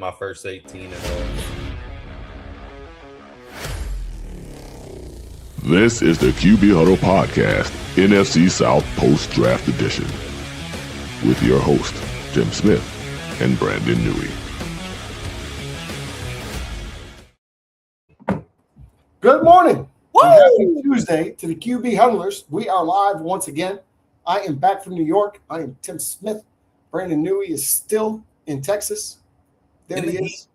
my first 18 and 0. This is the QB Huddle Podcast, NFC South Post-Draft Edition, with your host, Tim Smith and Brandon Newey. Good morning. Happy Tuesday to the QB Huddlers. We are live once again. I am back from New York. I am Tim Smith. Brandon Newey is still in Texas. There he is,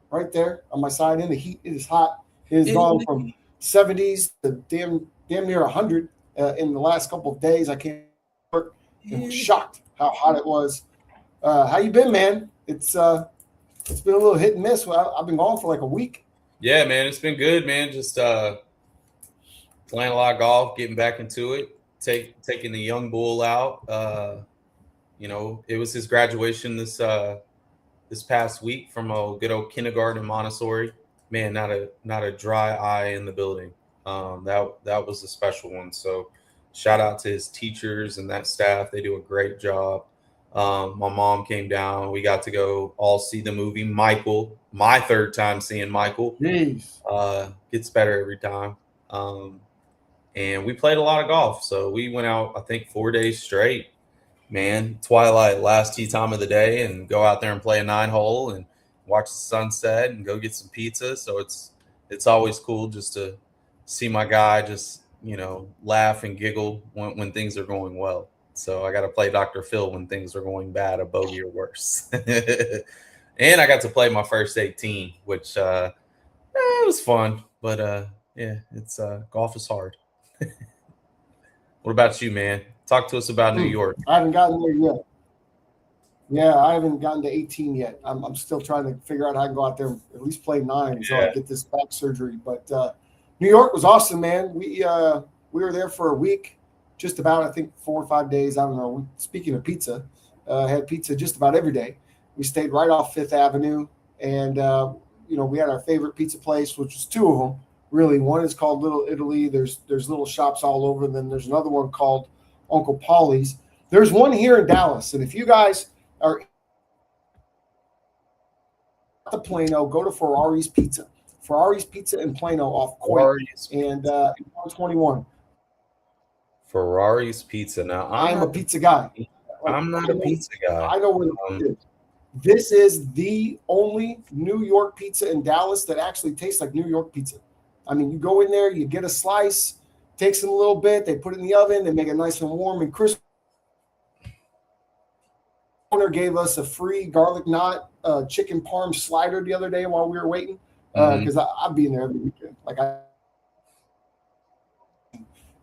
right there on my side in the heat. It is hot. It has gone from 70s to damn near 100 in the last couple of days. I came to work and was shocked how hot it was. How you been, man? It's been a little hit and miss. I've been gone for like a week. Yeah, man, it's been good, man. Just playing a lot of golf, getting back into it, taking the young bull out. It was his graduation this past week from a good old kindergarten Montessori. Man, not a dry eye in the building. That was a special one. So shout out to his teachers and that staff. They do a great job. My mom came down. We got to go all see the movie Michael. My third time seeing Michael. Gets better every time. And we played a lot of golf. So we went out, I think, 4 days straight. Man, twilight, last tee time of the day, and go out there and play a 9-hole and watch the sunset and go get some pizza. So it's always cool just to see my guy just, laugh and giggle when things are going well. So I got to play Dr. Phil when things are going bad, a bogey or worse. And I got to play my first 18, which it was fun. But, it's golf is hard. What about you, man? Talk to us about New York. I haven't gotten there yet. Yeah, I haven't gotten to 18 yet. I'm still trying to figure out how I can go out there and at least play 9 until I get this back surgery. But New York was awesome, man. We were there for a week, just about, I think, 4 or 5 days. I don't know. Speaking of pizza, had pizza just about every day. We stayed right off Fifth Avenue, and we had our favorite pizza place, which was 2 of them. Really, one is called Little Italy. There's little shops all over, and then there's another one called Uncle Paulie's. There's one here in Dallas, and if you guys are at the Plano, go to Ferrari's Pizza. Ferrari's Pizza in Plano off Coit and 121. Ferrari's Pizza. Now, I'm a pizza guy. I'm not a pizza guy. I know where it is. This is the only New York pizza in Dallas that actually tastes like New York pizza. I mean, you go in there, you get a slice, takes them a little bit, they put it in the oven, they make it nice and warm and crisp. Owner gave us a free garlic knot chicken parm slider the other day while we were waiting, because I'd be in there every weekend.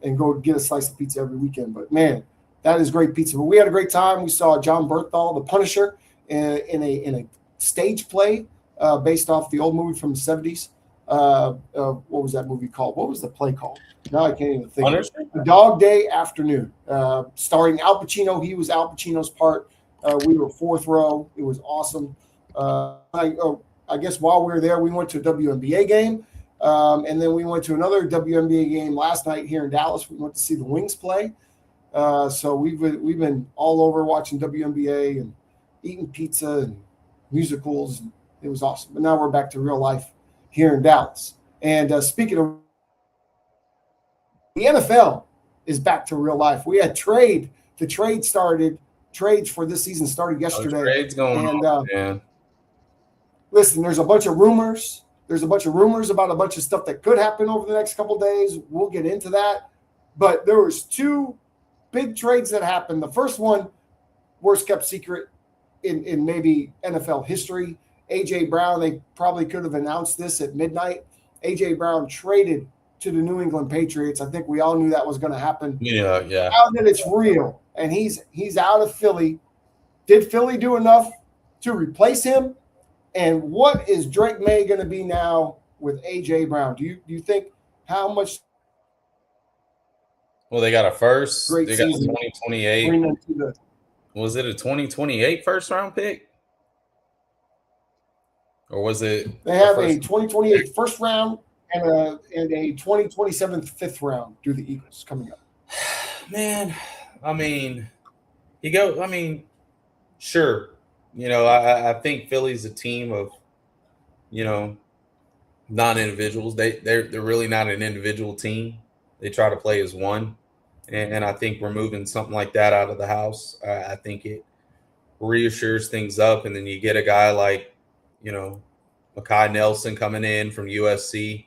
And go get a slice of pizza every weekend. But, man, that is great pizza. But we had a great time. We saw John Berthal, the Punisher, in a stage play based off the old movie from the 70s. What was that movie called? What was the play called? Now I can't even think. Punisher? A Dog Day Afternoon, starring Al Pacino. He was Al Pacino's part. We were 4th row. It was awesome. I guess while we were there, we went to a WNBA game, and then we went to another WNBA game last night here in Dallas. We went to see the Wings play. So we've been all over watching WNBA and eating pizza and musicals. And it was awesome. But now we're back to real life here in Dallas. And speaking of, the NFL is back to real life. We had trade. The trade started. Trades for this season started yesterday. Trades going on, man. Listen, there's a bunch of rumors. There's a bunch of rumors about a bunch of stuff that could happen over the next couple of days. We'll get into that. But there was 2 big trades that happened. The first one, worst kept secret in maybe NFL history. A.J. Brown, they probably could have announced this at midnight. A.J. Brown traded to the New England Patriots. I think we all knew that was going to happen. Yeah. Now that it's real, and he's out of Philly. Did Philly do enough to replace him? And what is Drake May going to be now with A.J. Brown? Do you think how much? Well, they got a first. Great they got season. 2028. Was it a 2028 first round pick? Or was it? They have a 2028 first round and a 2027 fifth round through the Eagles coming up. Man, I mean, sure, I think Philly's a team of, non-individuals. They're really not an individual team. They try to play as one, and I think removing something like that out of the house, I think it reassures things up. And then you get a guy like, Makai Nelson coming in from USC.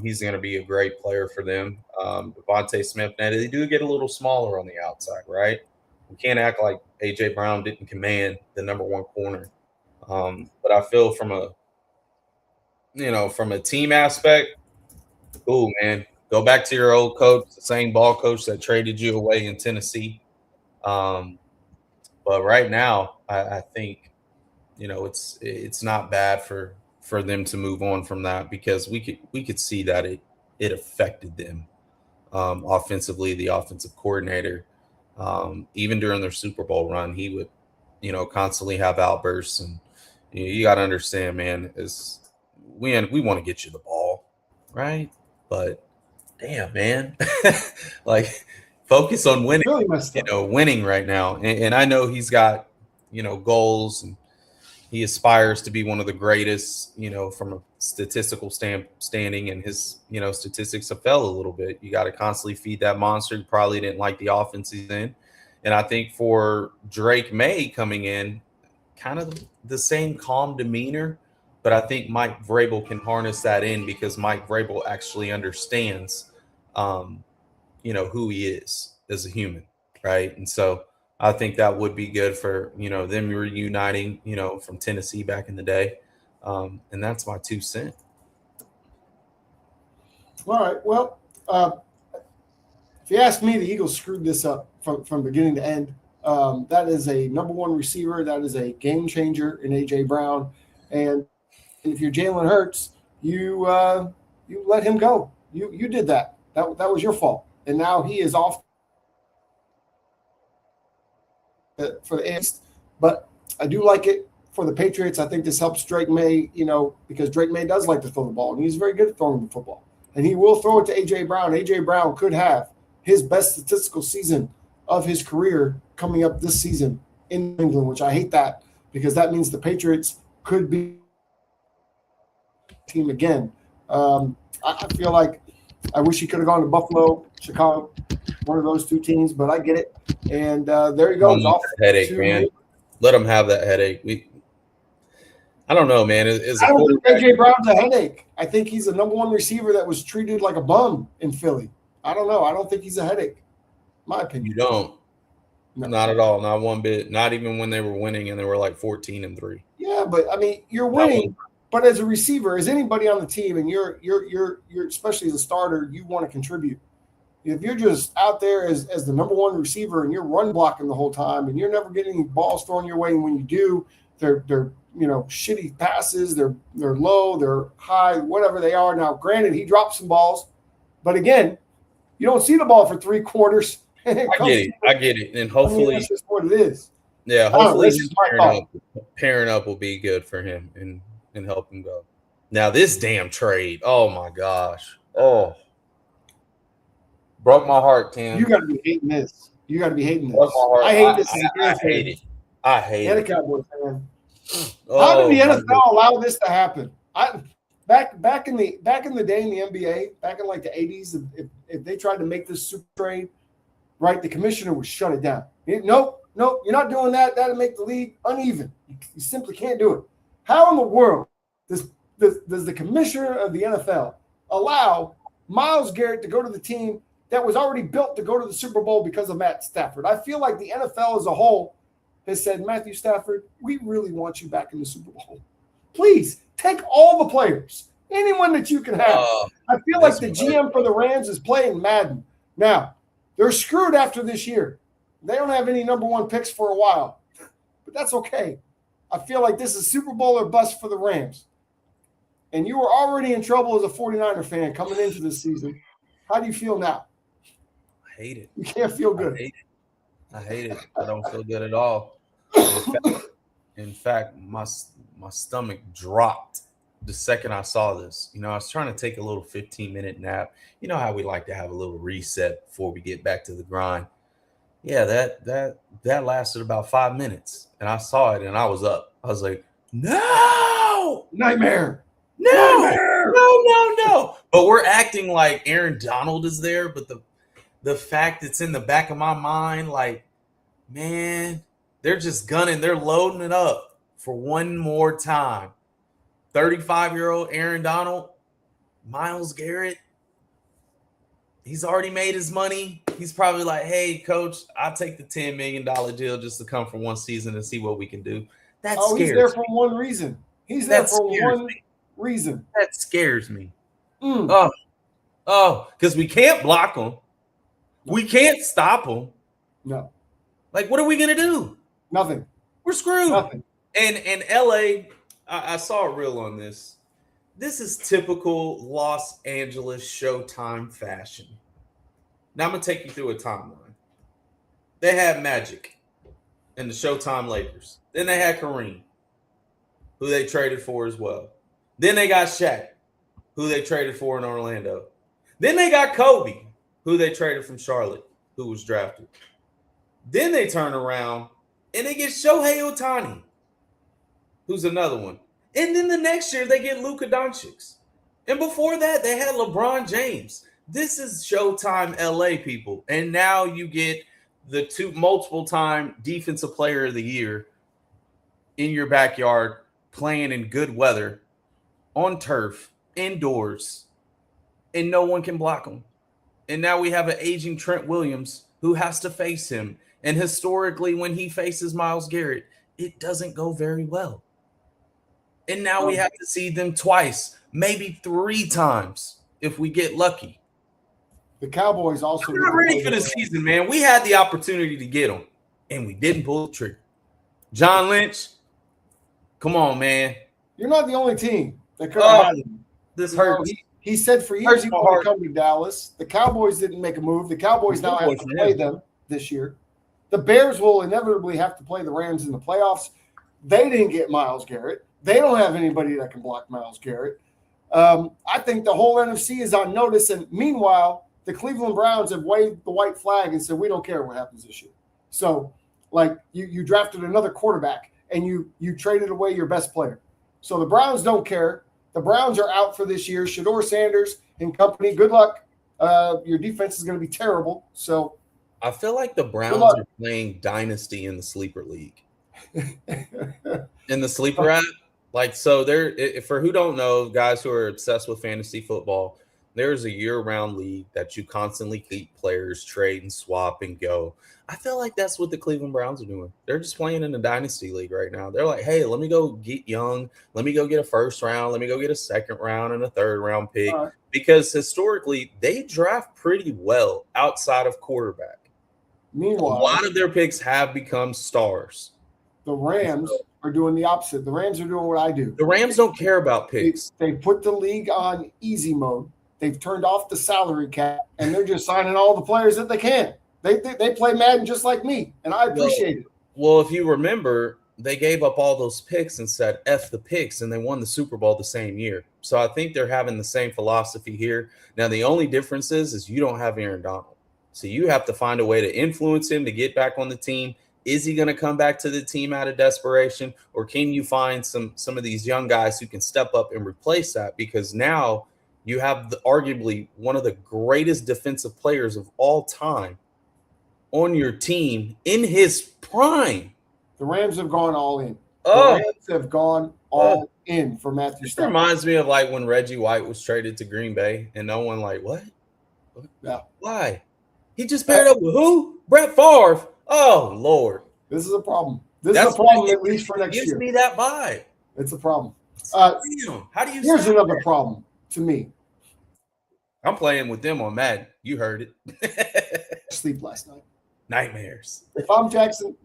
He's going to be a great player for them. Devontae Smith. Now they do get a little smaller on the outside, right? We can't act like AJ Brown didn't command the number one corner. But I feel from a team aspect, cool, man. Go back to your old coach, the same ball coach that traded you away in Tennessee. But right now, I think, it's not bad for them to move on from that, because we could see that it affected them offensively. The offensive coordinator, even during their Super Bowl run, he would, constantly have outbursts. And you got to understand, man, is we want to get you the ball, right? But damn, man, like focus on winning. Really messed up. Winning right now. And I know he's got, goals, and he aspires to be one of the greatest, from a statistical standing, and his, statistics have fell a little bit. You got to constantly feed that monster. You probably didn't like the offense he's in. And I think for Drake May coming in, kind of the same calm demeanor, but I think Mike Vrabel can harness that in, because Mike Vrabel actually understands, who he is as a human, right? And so I think that would be good for, them reuniting, from Tennessee back in the day. And that's my 2 cents. All right. Well, if you ask me, the Eagles screwed this up from beginning to end. That is a number one receiver. That is a game changer in A.J. Brown. And if you're Jalen Hurts, you let him go. You did that. That was your fault. And now he is off for the East. But I do like it for the Patriots. I think this helps Drake May, because Drake May does like to throw the ball, and he's very good at throwing the football. And he will throw it to A.J. Brown. A.J. Brown could have his best statistical season of his career coming up this season in England, which I hate that, because that means the Patriots could be team again. I feel like I wish he could have gone to Buffalo, Chicago, one of those two teams, but I get it. And there he goes. Off headache, man. Let him have that headache. I don't know, man. I don't think A.J. Brown's a headache. I think he's a number one receiver that was treated like a bum in Philly. I don't know. I don't think he's a headache. My opinion. You don't. No. Not at all. Not one bit. Not even when they were winning and they were like 14-3. Yeah, but I mean, you're winning. But as a receiver, as anybody on the team, and you're especially as a starter, you want to contribute. If you're just out there as the number one receiver and you're run blocking the whole time and you're never getting any balls thrown your way, and when you do, they're shitty passes, they're low, they're high, whatever they are. Now, granted, he dropped some balls, but again, you don't see the ball for 3 quarters. I get it, and hopefully that's just what it is. Yeah, hopefully pairing up will be good for him and help him go. Now this damn trade, oh my gosh, broke my heart, Tim. You got to be hating this. I hate this. I hate it. A Cowboys fan. How did the NFL allow this to happen? Back in the day in the NBA, back in like the 80s, if they tried to make this super trade, right, the commissioner would shut it down. Nope, you're not doing that. That'll make the league uneven. You simply can't do it. How in the world does the commissioner of the NFL allow Myles Garrett to go to the team that was already built to go to the Super Bowl because of Matt Stafford? I feel like the NFL as a whole has said, Matthew Stafford, we really want you back in the Super Bowl. Please take all the players, anyone that you can have. I feel like the GM for the Rams is playing Madden. Now, they're screwed after this year. They don't have any number one picks for a while, but that's okay. I feel like this is Super Bowl or bust for the Rams. And you were already in trouble as a 49er fan coming into this season. How do you feel now? I hate it. You can't feel good. I hate it. I don't feel good at all. In fact, my stomach dropped the second I saw this. I was trying to take a little 15-minute nap. You know how we like to have a little reset before we get back to the grind. Yeah, that lasted about 5 minutes, and I saw it, and I was up. I was like, no, Nightmare. no, Nightmare. no. But we're acting like Aaron Donald is there, but the fact it's in the back of my mind, like, man, they're just gunning, they're loading it up for one more time. 35-year-old Aaron Donald, Myles Garrett, he's already made his money. He's probably like, hey, coach, I'll take the $10 million deal just to come for one season and see what we can do. He's there for one reason. He's there for one reason. That scares me. Because we can't block him. We can't stop him. No. Like, what are we going to do? Nothing. We're screwed. Nothing. And LA, I saw a reel on this. This is typical Los Angeles Showtime fashion. Now I'm going to take you through a timeline. They had Magic and the Showtime Lakers. Then they had Kareem, who they traded for as well. Then they got Shaq, who they traded for in Orlando. Then they got Kobe, who they traded from Charlotte, who was drafted. Then they turn around and they get Shohei Ohtani, who's another one. And then the next year, they get Luka Doncic. And before that, they had LeBron James. This is Showtime LA, people. And now you get the multiple-time Defensive Player of the Year in your backyard, playing in good weather, on turf, indoors, and no one can block him. And now we have an aging Trent Williams who has to face him. And historically, when he faces Myles Garrett, it doesn't go very well. And now we have to see them twice, maybe 3 times if we get lucky. The Cowboys also. We're not ready for the season, man. We had the opportunity to get them, and we didn't pull the trigger. John Lynch, come on, man. You're not the only team that could have had him. This hurts. He said for years he wanted to come to Dallas. The Cowboys didn't make a move. The Cowboys now have to play them this year. The Bears will inevitably have to play the Rams in the playoffs. They didn't get Myles Garrett. They don't have anybody that can block Myles Garrett. I think the whole NFC is on notice. And meanwhile, the Cleveland Browns have waved the white flag and said, we don't care what happens this year. So, like, you drafted another quarterback and you traded away your best player. So the Browns don't care. The Browns are out for this year. Shedeur Sanders and company, good luck. Your defense is going to be terrible. So I feel like the Browns are playing Dynasty in the Sleeper League. In the Sleeper app. Like, so there, for who don't know, guys who are obsessed with fantasy football, there's a year-round league that you constantly keep players, trade and swap and go. I feel like that's what the Cleveland Browns are doing. They're just playing in the Dynasty League right now. They're like, hey, let me go get young. Let me go get a first round. Let me go get a second round and a third round pick. Because historically, they draft pretty well outside of quarterback. Meanwhile, a lot of their picks have become stars. The Rams are doing the opposite. The Rams are doing what I do. The Rams don't care about picks. They put the league on easy mode. They've turned off the salary cap, and they're just signing all the players that they can. They play Madden just like me, and I appreciate it. Well, if you remember, they gave up all those picks and said, F the picks, and they won the Super Bowl the same year. So I think they're having the same philosophy here. Now, the only difference is you don't have Aaron Donald. So you have to find a way to influence him to get back on the team. Is he going to come back to the team out of desperation, or can you find some of these young guys who can step up and replace that? Because now you have arguably one of the greatest defensive players of all time on your team in his prime. The Rams have gone all in. The Rams have gone all in for Matthew Stafford. It reminds me of like when Reggie White was traded to Green Bay, and no one like, what? Yeah. Why? He just paired up with who? Brett Favre. Oh, Lord. This is a problem. This is a problem at least for next year. Gives me that vibe. It's a problem. How do you Here's another problem to me. I'm playing with them on Madden. You heard it. Sleep last night. Nightmares. If I'm Jackson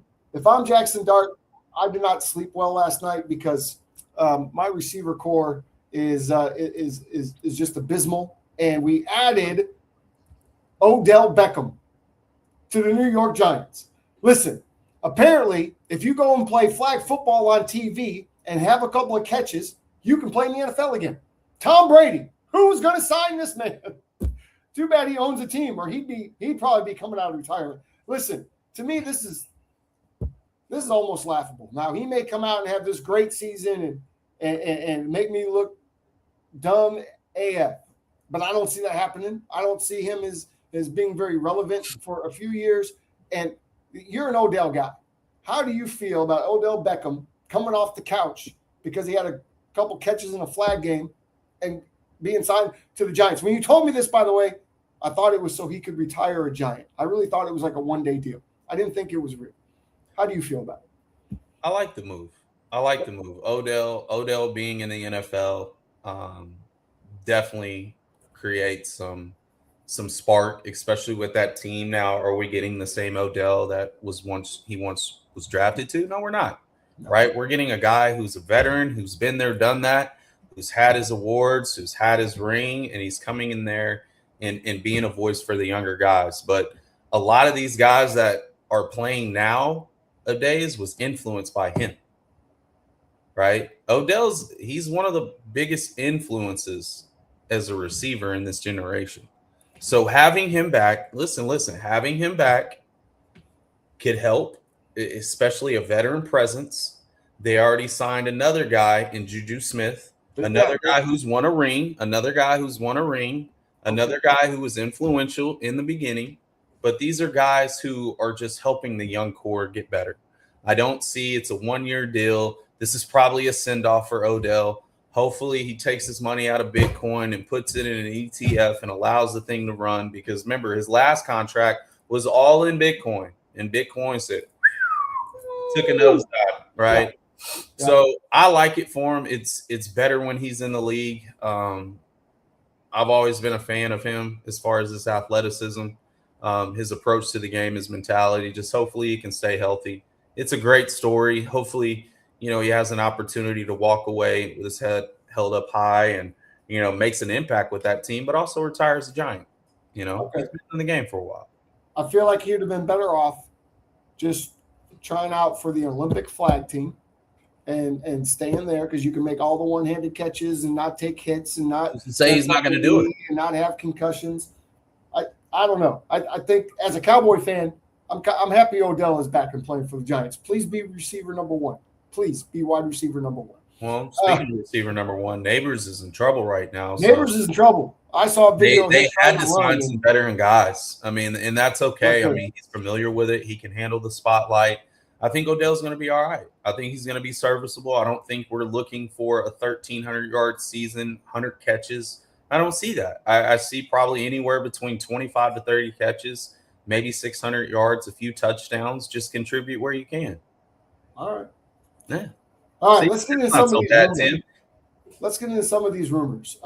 Dart, I did not sleep well last night because my receiver core is just abysmal. And we added Odell Beckham to the New York Giants. Listen, apparently, if you go and play flag football on TV and have a couple of catches, you can play in the NFL again. Tom Brady, who's going to sign this man? Too bad he owns a team, or he'd probably be coming out of retirement. Listen, to me, this is almost laughable. Now, he may come out and have this great season and make me look dumb AF, but I don't see that happening. I don't see him as being very relevant for a few years. And you're an Odell guy. How do you feel about Odell Beckham coming off the couch because he had a couple catches in a flag game and being signed to the Giants? When you told me this, by the way, I thought it was so he could retire a Giant. I really thought it was like a one-day deal. I didn't think it was real. How do you feel about it? I like the move. Odell being in the NFL definitely creates some spark, especially with that team. Now, are we getting the same Odell that was once was drafted to? No, we're not. No. Right? We're getting a guy who's a veteran, who's been there, done that, who's had his awards, who's had his ring, and he's coming in there and being a voice for the younger guys. But a lot of these guys that are playing nowadays was influenced by him. Right? He's one of the biggest influences as a receiver in this generation. So having him back, having him back could help, especially a veteran presence. They already signed another guy in Juju Smith, another guy who's won a ring, another guy who was influential in the beginning. But these are guys who are just helping the young core get better. I don't see it's a one-year deal. This is probably a send-off for Odell. Hopefully he takes his money out of Bitcoin and puts it in an ETF and allows the thing to run, because remember, his last contract was all in Bitcoin, and Bitcoin took a nosedive, right? Yeah. So I like it for him. It's better when he's in the league. I've always been a fan of him as far as his athleticism, his approach to the game, his mentality. Just hopefully he can stay healthy. It's a great story. Hopefully, he has an opportunity to walk away with his head held up high and, makes an impact with that team, but also retires a Giant. He's been in the game for a while. I feel like he would have been better off just trying out for the Olympic flag team and staying there, because you can make all the one-handed catches and not take hits and not say he's not going to do it and not have concussions. I don't know. I think as a Cowboy fan, I'm happy Odell is back and playing for the Giants. Please be receiver number one. Please be wide receiver number one. Well, speaking of receiver number one, Neighbors is in trouble right now. Neighbors is in trouble. I saw a video. They had to sign some veteran guys. I mean, and that's okay. I mean, he's familiar with it. He can handle the spotlight. I think Odell's going to be all right. I think he's going to be serviceable. I don't think we're looking for a 1,300-yard season, 100 catches. I don't see that. I see probably anywhere between 25 to 30 catches, maybe 600 yards, a few touchdowns. Just contribute where you can. All right. Yeah. All right. Let's get into some of these rumors.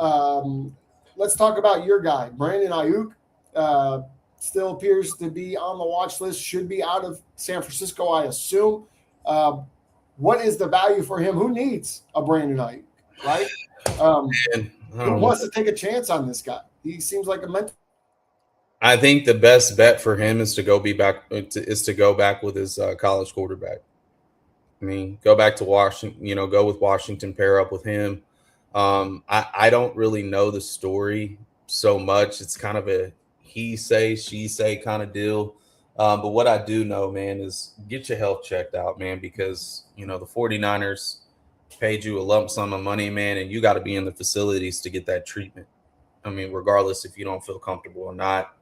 Let's talk about your guy, Brandon Ayuk. Still appears to be on the watch list. Should be out of San Francisco, I assume. What is the value for him? Who needs a Brandon Ayuk, right? Who wants to take a chance on this guy? He seems like a mentor. I think the best bet for him is to go back with his college quarterback. I mean, go back to Washington, go with Washington, pair up with him. I don't really know the story so much. It's kind of a he say, she say kind of deal. But what I do know, man, is get your health checked out, man, because, the 49ers paid you a lump sum of money, man, and you got to be in the facilities to get that treatment. I mean, regardless if you don't feel comfortable or not,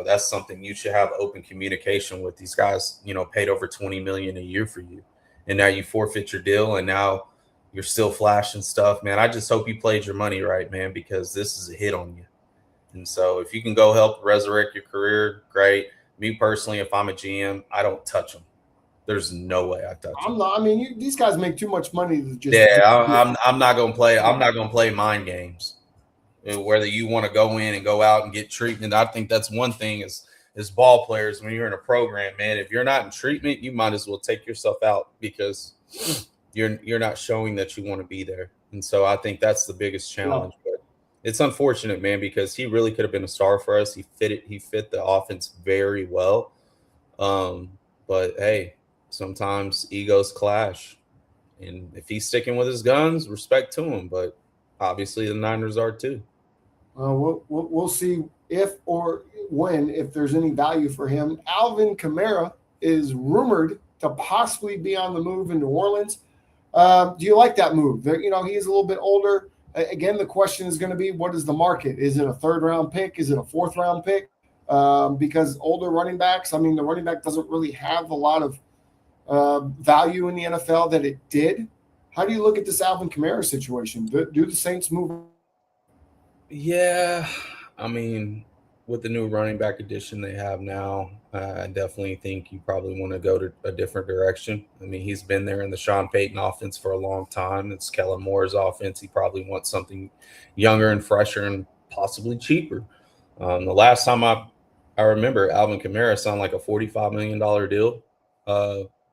that's something you should have open communication with. These guys, paid over $20 million a year for you. And now you forfeit your deal, and now you're still flashing stuff, man. I just hope you played your money right, man, because this is a hit on you. And so if you can go help resurrect your career, great. Me personally, if I'm a GM, I don't touch them. There's no way I touch them. These guys make too much money to just. Yeah, I'm not going to play. I'm not going to play mind games. Whether you want to go in and go out and get treatment, I think that's one thing as ball players, when you're in a program, man, if you're not in treatment, you might as well take yourself out, because you're not showing that you want to be there. And so I think that's the biggest challenge. Yeah. But it's unfortunate, man, because he really could have been a star for us. He fit the offense very well. But hey, sometimes egos clash. And if he's sticking with his guns, respect to him. But obviously the Niners are too. We'll see if there's any value for him. Alvin Kamara is rumored to possibly be on the move in New Orleans. Do you like that move? He is a little bit older. Again, the question is going to be, what is the market? Is it a third-round pick? Is it a fourth-round pick? Because older running backs, the running back doesn't really have a lot of value in the NFL that it did. How do you look at this Alvin Kamara situation? Do the Saints move? Yeah, with the new running back addition they have now, I definitely think you probably want to go to a different direction. He's been there in the Sean Payton offense for a long time. It's Kellen Moore's offense. He probably wants something younger and fresher and possibly cheaper. The last time I remember Alvin Kamara signed like a $45 million deal.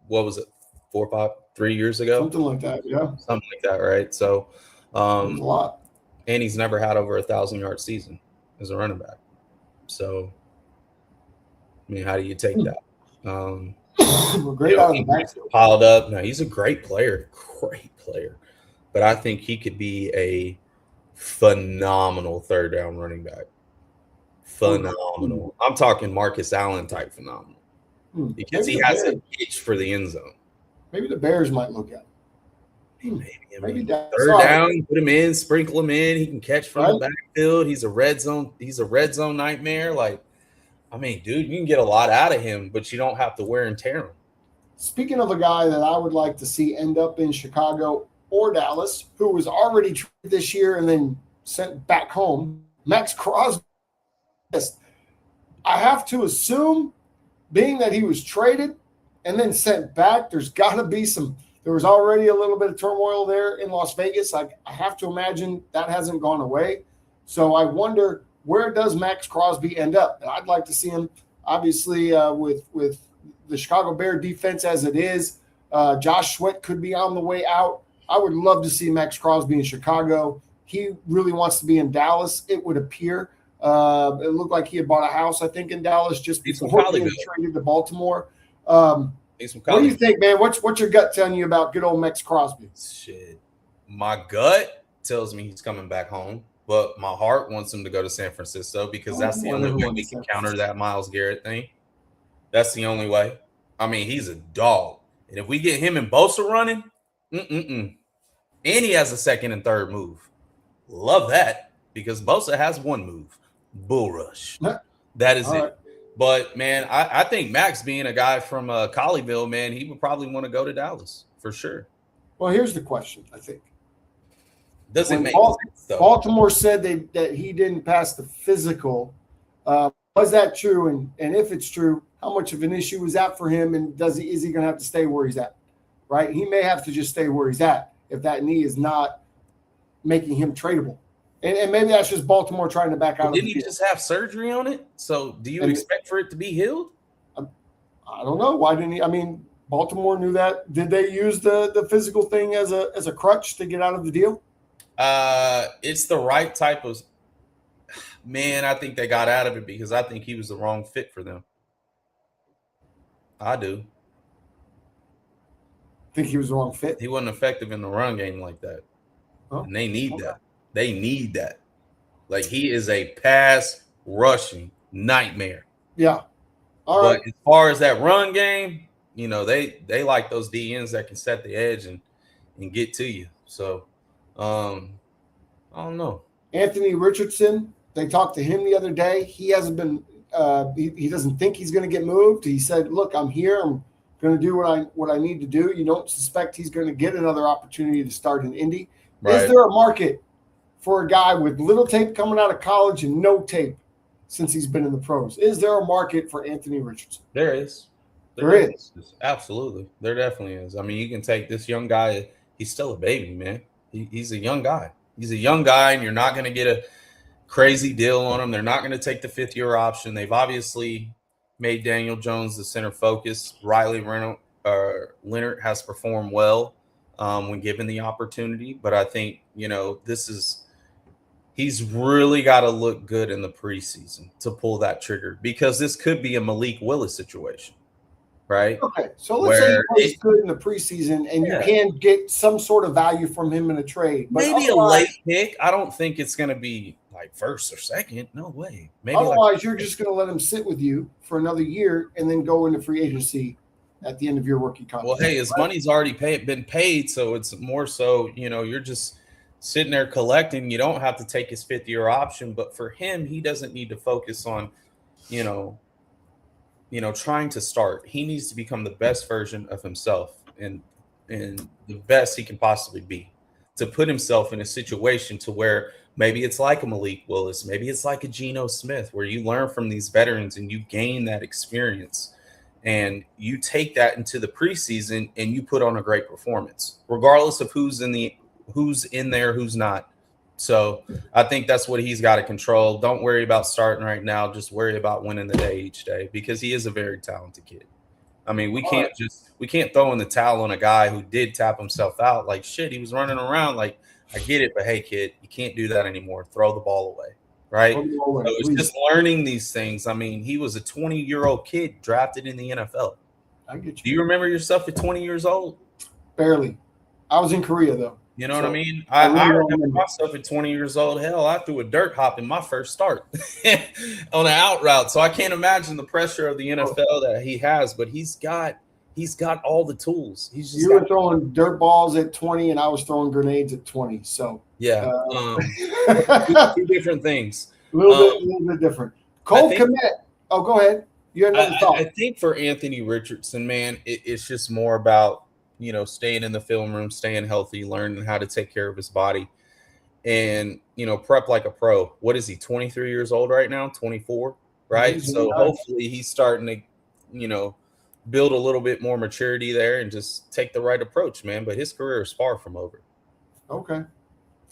What was it? 3 years ago? Something like that, yeah. Something like that, right? So a lot. And he's never had over 1,000-yard season as a running back. So, how do you take that? Great out of the back. Piled up. No, he's a great player. But I think he could be a phenomenal third-down running back. Phenomenal. I'm talking Marcus Allen type phenomenal. Because he has an itch for the end zone. Maybe the Bears might look at him. Maybe third down, put him in, sprinkle him in. He can catch from the backfield. He's a red zone nightmare. Dude, you can get a lot out of him, but you don't have to wear and tear him. Speaking of a guy that I would like to see end up in Chicago or Dallas, who was already traded this year and then sent back home, Max Crosby. I have to assume, being that he was traded and then sent back, there was already a little bit of turmoil there in Las Vegas. I have to imagine that hasn't gone away. So I wonder, where does Max Crosby end up? And I'd like to see him, obviously, with the Chicago Bear defense as it is. Josh Sweat could be on the way out. I would love to see Max Crosby in Chicago. He really wants to be in Dallas, it would appear. It looked like he had bought a house, I think, in Dallas just before he traded to Baltimore. What do you think, man? What's your gut telling you about good old Max Crosby? Shit. My gut tells me he's coming back home, but my heart wants him to go to San Francisco because that's the only way we can counter that Myles Garrett thing. That's the only way. He's a dog. And if we get him and Bosa running, and he has a second and third move. Love that because Bosa has one move, bull rush. That is it. Right. But, man, I think Max being a guy from Colleyville, man, he would probably want to go to Dallas for sure. Well, here's the question, I think. Doesn't make sense, though. Baltimore said that he didn't pass the physical. Was that true? And if it's true, how much of an issue is that for him? And is he going to have to stay where he's at? Right? He may have to just stay where he's at if that knee is not making him tradable. And maybe that's just Baltimore trying to back out. Didn't he just have surgery on it? So do you expect for it to be healed? I don't know. Why didn't he? Baltimore knew that. Did they use the physical thing as a crutch to get out of the deal? It's the right type of – man, I think they got out of it because I think he was the wrong fit for them. I do. Think he was the wrong fit? He wasn't effective in the run game like that. Oh, and they need that. They need that. He is a pass rushing nightmare. Yeah. All right. But as far as that run game, they like those DNs that can set the edge and get to you. So, I don't know. Anthony Richardson, they talked to him the other day. He hasn't been he doesn't think he's going to get moved. He said, look, I'm here. I'm going to do what I need to do. You don't suspect he's going to get another opportunity to start in Indy. Right. Is there a market for a guy with little tape coming out of college and no tape since he's been in the pros? Is there a market for Anthony Richardson? There is. There is. Absolutely. There definitely is. You can take this young guy. He's still a baby, man. He's a young guy. He's a young guy, and you're not going to get a crazy deal on him. They're not going to take the fifth-year option. They've obviously made Daniel Jones the center focus. Riley Leonard has performed well when given the opportunity. But I think, he's really got to look good in the preseason to pull that trigger because this could be a Malik Willis situation, right? Okay, so let's say he Where plays good in the preseason, and you can get some sort of value from him in a trade. But maybe a late pick. I don't think it's going to be like first or second. No way. Maybe otherwise, you're just going to let him sit with you for another year and then go into free agency at the end of your rookie contract. Well, hey, his money's already been paid, so it's more so, you're just sitting there collecting. You don't have to take his fifth-year option, but for him, he doesn't need to focus on, trying to start. He needs to become the best version of himself and the best he can possibly be, to put himself in a situation to where maybe it's like a Malik Willis, maybe it's like a Geno Smith, where you learn from these veterans and you gain that experience and you take that into the preseason and you put on a great performance, regardless of who's in there, who's not. So I think that's what he's got to control. Don't worry about starting right now. Just worry about winning the day each day, because he is a very talented kid. I mean, we can't throw in the towel on a guy who did tap himself out. Like, shit, he was running around. Like, I get it, but hey, kid, you can't do that anymore. Throw the ball away, right? So it's just learning these things. I mean, he was a 20-year-old kid drafted in the NFL. I get you. Do you remember yourself at 20 years old? Barely. I was in Korea, though. You know what I mean? I remember myself at 20 years old. Hell, I threw a dirt hop in my first start on an out route. So I can't imagine the pressure of the NFL that he has, but he's got all the tools. You were throwing dirt balls at 20 and I was throwing grenades at 20. So yeah, two different things. A little bit different. Cole Kmet. Oh, go ahead. You had another thought. I think for Anthony Richardson, man, it's just more about, staying in the film room, staying healthy, learning how to take care of his body, and, prep like a pro. What is he, 23 years old right now? 24, right? So hopefully he's starting to, build a little bit more maturity there and just take the right approach, man. But his career is far from over. Okay.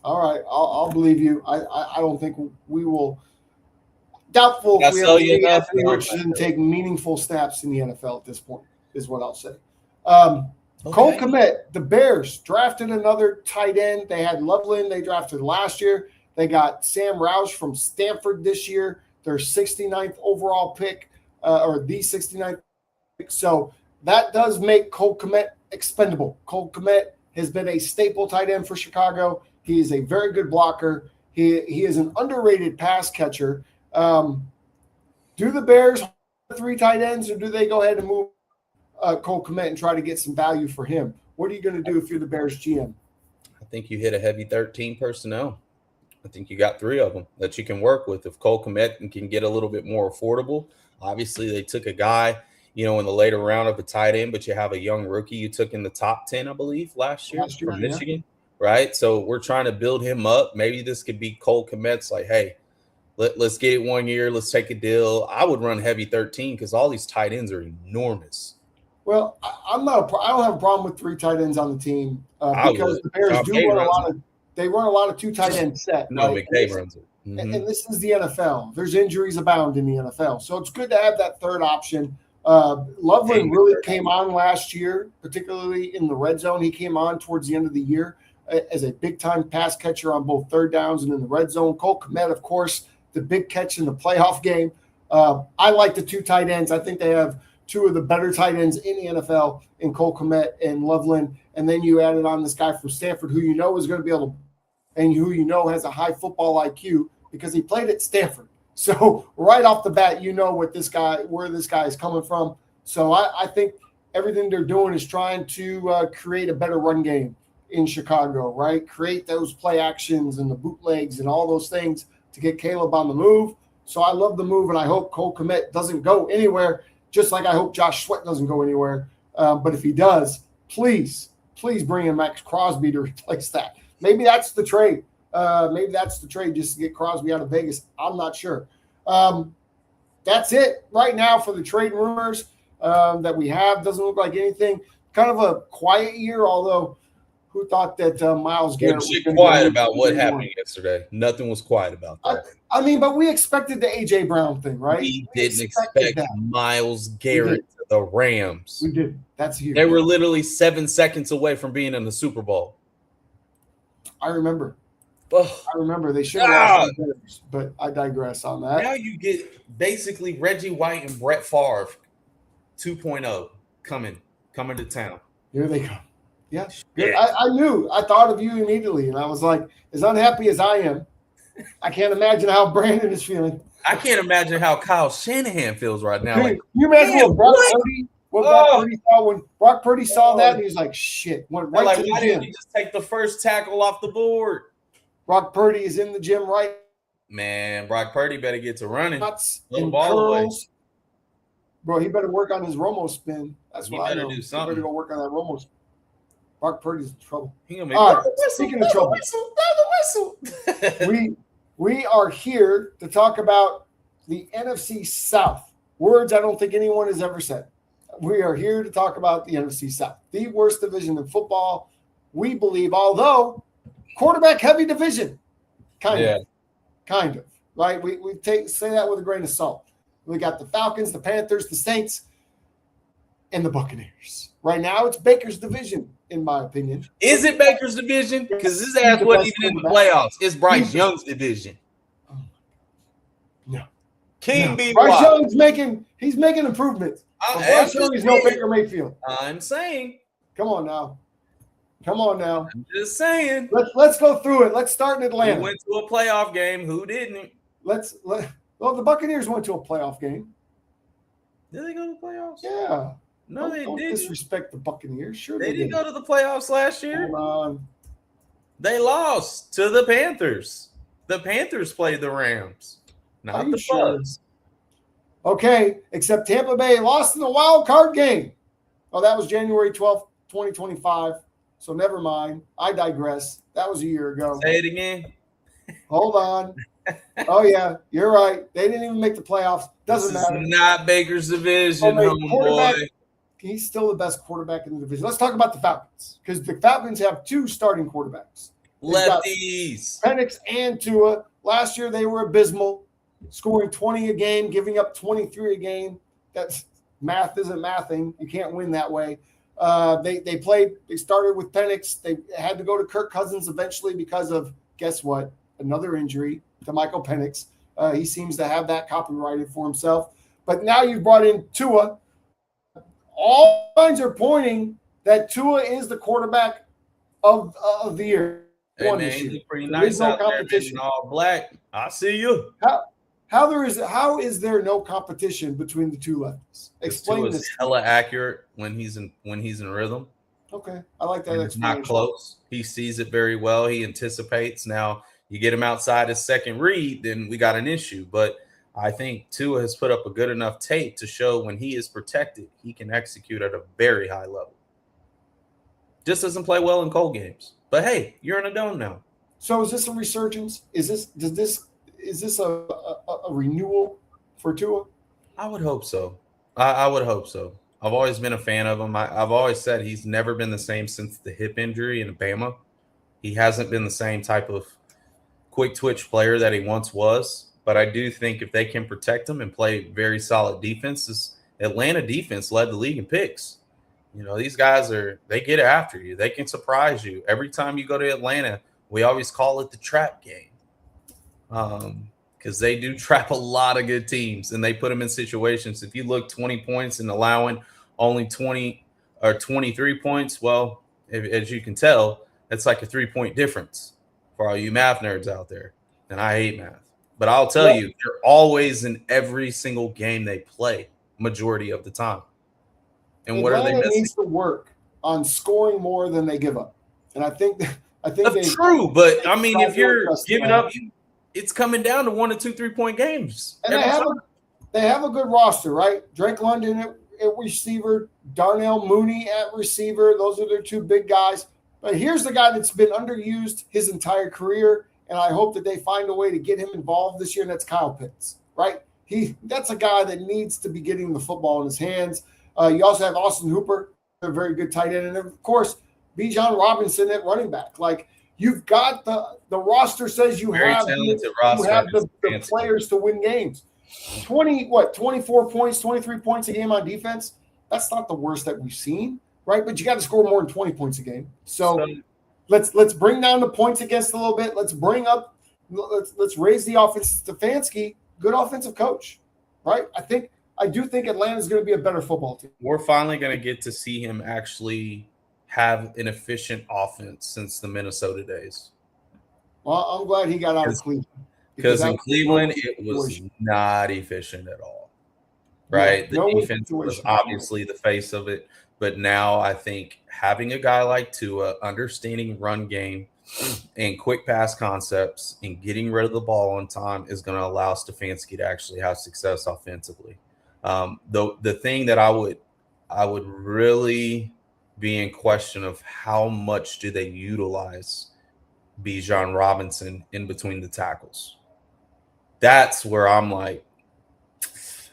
All right. I'll believe you. I don't think we will. Doubtful if we ever Anthony Richardson take meaningful snaps in the NFL at this point, is what I'll say. Cole Kmet, the Bears drafted another tight end. They had Loveland they drafted last year. They got Sam Roush from Stanford this year, their 69th overall pick, or the 69th pick. So that does make Cole Kmet expendable. Cole Kmet has been a staple tight end for Chicago. He is a very good blocker. He is an underrated pass catcher. Do the Bears have 3 tight ends, or do they go ahead and move Cole Kmet and try to get some value for him? What are you going to do if you're the Bears GM? I think you hit a heavy 13 personnel. I think you got 3 of them that you can work with. If Cole Kmet can get a little bit more affordable, obviously they took a guy, in the later round of a tight end, but you have a young rookie you took in the top 10, I believe, last year from Michigan, right? So we're trying to build him up. Maybe this could be Cole Kmet's like, hey, let's get it 1 year. Let's take a deal. I would run heavy 13 because all these tight ends are enormous. Well, I don't have a problem with 3 tight ends on the team because the Bears run a lot of 2 tight end set. No, right? McVay runs it. Mm-hmm. And this is the NFL. There's injuries abound in the NFL. So it's good to have that third option. Loveland really came on last year, particularly in the red zone. He came on towards the end of the year as a big-time pass catcher on both third downs and in the red zone. Cole Kmet, of course, the big catch in the playoff game. I like the 2 tight ends. I think they have 2 of the better tight ends in the NFL in Cole Kmet and Loveland. And then you added on this guy from Stanford who is going to be able to, and who has a high football IQ because he played at Stanford. So right off the bat, where this guy is coming from. So I think everything they're doing is trying to create a better run game in Chicago, right? Create those play actions and the bootlegs and all those things to get Caleb on the move. So I love the move, and I hope Cole Kmet doesn't go anywhere, just like I hope Josh Sweat doesn't go anywhere. But if he does, please bring in Max Crosby to replace that. Maybe that's the trade. Just to get Crosby out of Vegas. I'm not sure. That's it right now for the trade rumors that we have. Doesn't look like anything. Kind of a quiet year, although who thought that Myles Garrett was going to be quiet about what happened yesterday? Nothing was quiet about that. But we expected the A.J. Brown thing, right? We didn't expect Myles Garrett to the Rams. We did. That's huge. They were literally 7 seconds away from being in the Super Bowl. I remember. They should have lost the Bears, but I digress on that. Now you get basically Reggie White and Brett Favre 2.0. coming to town. Here they come. Yeah. Good. I knew. I thought of you immediately, and I was like, as unhappy as I am, I can't imagine how Brandon is feeling. I can't imagine how Kyle Shanahan feels right now. Like, can you imagine Brock Purdy saw when Brock Purdy saw that, and he was like, "Shit!" Went right to the why gym. didn't you just take the first tackle off the board? Brock Purdy is in the gym right. Man, Brock Purdy better get to running. Nuts Little and ball away. curls. Bro, he better work on his Romo spin. That's He what I better know. do He something. better go work on that Romo spin. Brock Purdy's in trouble. He gonna make All right, blow the speaking of trouble. whistle. We are here to talk about the NFC South. Words I don't think anyone has ever said. We are here to talk about the NFC South, the worst division in football, we believe, although quarterback-heavy division. Kind of. Right? We say that with a grain of salt. We got the Falcons, the Panthers, the Saints, and the Buccaneers. Right now, it's Baker's division, in my opinion. Is it Baker's division? Because his ass wasn't even in the playoffs. It's Bryce Young's division. No. King B. Bryce Young's making improvements. Bryce Young is no Baker Mayfield. I'm saying. Come on now. I'm just saying. Let's go through it. Let's start in Atlanta. Who went to a playoff game? Who didn't? Well, the Buccaneers went to a playoff game. Did they go to the playoffs? Yeah. No, they don't didn't. Disrespect the Buccaneers. Sure, They didn't go to the playoffs last year. Hold on. They lost to the Panthers. The Panthers played the Rams, not the Bucs. Okay, except Tampa Bay lost in the wild card game. Oh, that was January 12th, 2025. So never mind. I digress. That was a year ago. Say it again. Hold on. Oh, yeah, you're right. They didn't even make the playoffs. Doesn't matter. It's not Baker's division, homeboy. He's still the best quarterback in the division. Let's talk about the Falcons, because the Falcons have two starting quarterbacks. Lefties. Penix and Tua. Last year, they were abysmal, scoring 20 a game, giving up 23 a game. That's math isn't mathing. You can't win that way. They started with Penix. They had to go to Kirk Cousins eventually because of, guess what, another injury to Michael Penix. He seems to have that copyrighted for himself. But now you've brought in Tua. All signs are pointing that Tua is the quarterback of the year. Hey, man, he look pretty nice out there in all black. I see you. How is there no competition between the two lefties? Explain this. Hella accurate when he's in rhythm. Okay, I like that. It's not close. He sees it very well. He anticipates. Now you get him outside his second read, then we got an issue. But I think Tua has put up a good enough tape to show when he is protected, he can execute at a very high level. Just doesn't play well in cold games. But hey, you're in a dome now. So is this a resurgence? Is this a renewal for Tua? I would hope so. I would hope so. I've always been a fan of him. I've always said he's never been the same since the hip injury in Bama. He hasn't been the same type of quick twitch player that he once was. But I do think if they can protect him and play very solid defenses, Atlanta defense led the league in picks. You know, these guys they get after you. They can surprise you. Every time you go to Atlanta, we always call it the trap game. Because they do trap a lot of good teams and they put them in situations. If you look 20 points and allowing only 20 or 23 points, well, as you can tell, that's like a 3-point difference for all you math nerds out there. And I hate math. But I'll tell you, they're always in every single game they play, majority of the time. And what are they missing? Needs to work on scoring more than they give up. And I think that's true. But I mean, if you're giving up, it's coming down to 1 or 2 3-point games. And they have a good roster, right? Drake London at receiver, Darnell Mooney at receiver. Those are their two big guys. But here's the guy that's been underused his entire career, and I hope that they find a way to get him involved this year, and that's Kyle Pitts, right? That's a guy that needs to be getting the football in his hands. You also have Austin Hooper, a very good tight end, and of course, Bijan Robinson at running back. Like, you've got the roster says you have the players to win games. 24 points, 23 points a game on defense. That's not the worst that we've seen, right? But you got to score more than 20 points a game. So let's bring down the points against a little bit. Let's raise the offense. Stefanski, good offensive coach, right? I I do think Atlanta's going to be a better football team. We're finally going to get to see him actually have an efficient offense since the Minnesota days. Well, I'm glad he got out of Cleveland. Because in Cleveland, it was not efficient at all, right? Yeah, the defense was obviously the face of it. But now I think having a guy like Tua, understanding run game and quick pass concepts and getting rid of the ball on time is going to allow Stefanski to actually have success offensively. The thing that I would really be in question of how much do they utilize Bijan Robinson in between the tackles. That's where I'm like,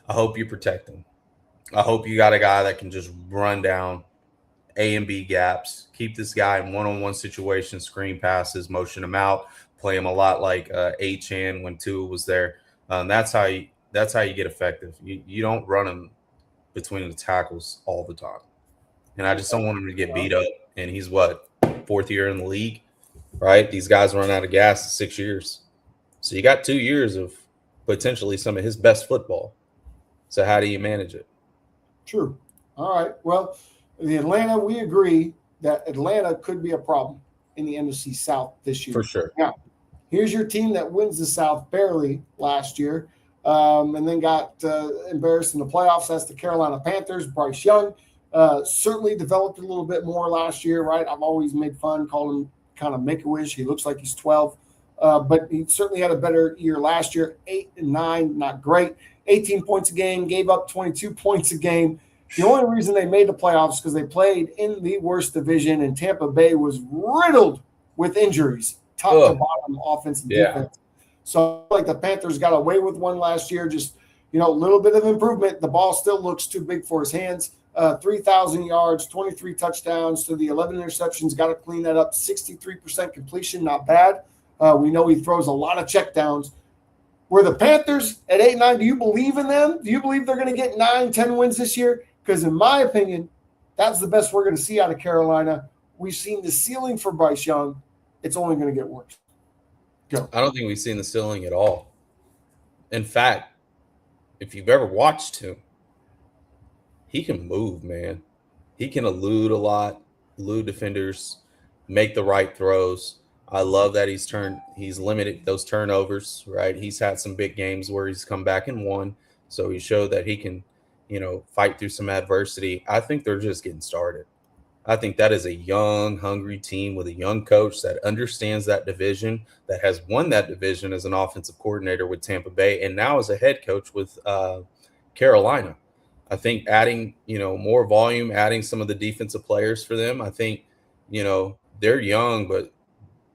I hope you protect him. I hope you got a guy that can just run down A and B gaps, keep this guy in one-on-one situations, screen passes, motion him out, play him a lot like Achane when Tua was there. That's how you get effective. You don't run him between the tackles all the time. And I just don't want him to get beat up. And he's fourth year in the league, right? These guys run out of gas in 6 years. So you got 2 years of potentially some of his best football. So how do you manage it? True. All right. Well, we agree that Atlanta could be a problem in the NFC South this year. For sure. Now, here's your team that wins the South barely last year and then got embarrassed in the playoffs. That's the Carolina Panthers. Bryce Young certainly developed a little bit more last year, right? I've always made fun, called him kind of Make-A-Wish. He looks like he's 12. But he certainly had a better year last year. 8 and 9, not great. 18 points a game, gave up 22 points a game. The only reason they made the playoffs because they played in the worst division, and Tampa Bay was riddled with injuries, top to bottom, offense and defense. So like the Panthers got away with one last year, just a little bit of improvement. The ball still looks too big for his hands. 3,000 yards, 23 touchdowns to the 11 interceptions. Got to clean that up. 63% completion, not bad. We know he throws a lot of checkdowns. Were the Panthers at 8-9, do you believe in them? Do you believe they're going to get 9-10 wins this year? Because in my opinion, that's the best we're going to see out of Carolina. We've seen the ceiling for Bryce Young. It's only going to get worse. Go. I don't think we've seen the ceiling at all. In fact, if you've ever watched him, he can move, man. He can elude a lot, elude defenders, make the right throws. I love that he's limited those turnovers, right? He's had some big games where he's come back and won. So he showed that he can, fight through some adversity. I think they're just getting started. I think that is a young, hungry team with a young coach that understands that division, that has won that division as an offensive coordinator with Tampa Bay, and now as a head coach with Carolina. I think adding, more volume, adding some of the defensive players for them. I think, they're young, but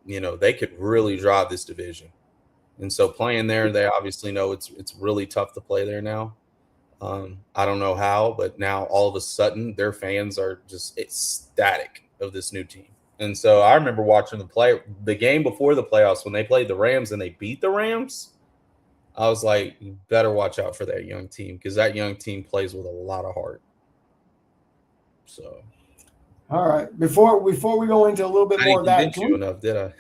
they could really drive this division. And so playing there, they obviously know it's really tough to play there now. I don't know how, but now all of a sudden their fans are just ecstatic of this new team. And so I remember watching the game before the playoffs when they played the Rams and they beat the Rams. I was like, you better watch out for that young team because that young team plays with a lot of heart. So. All right. Before we go into a little bit more of that, didn't you enough, did I?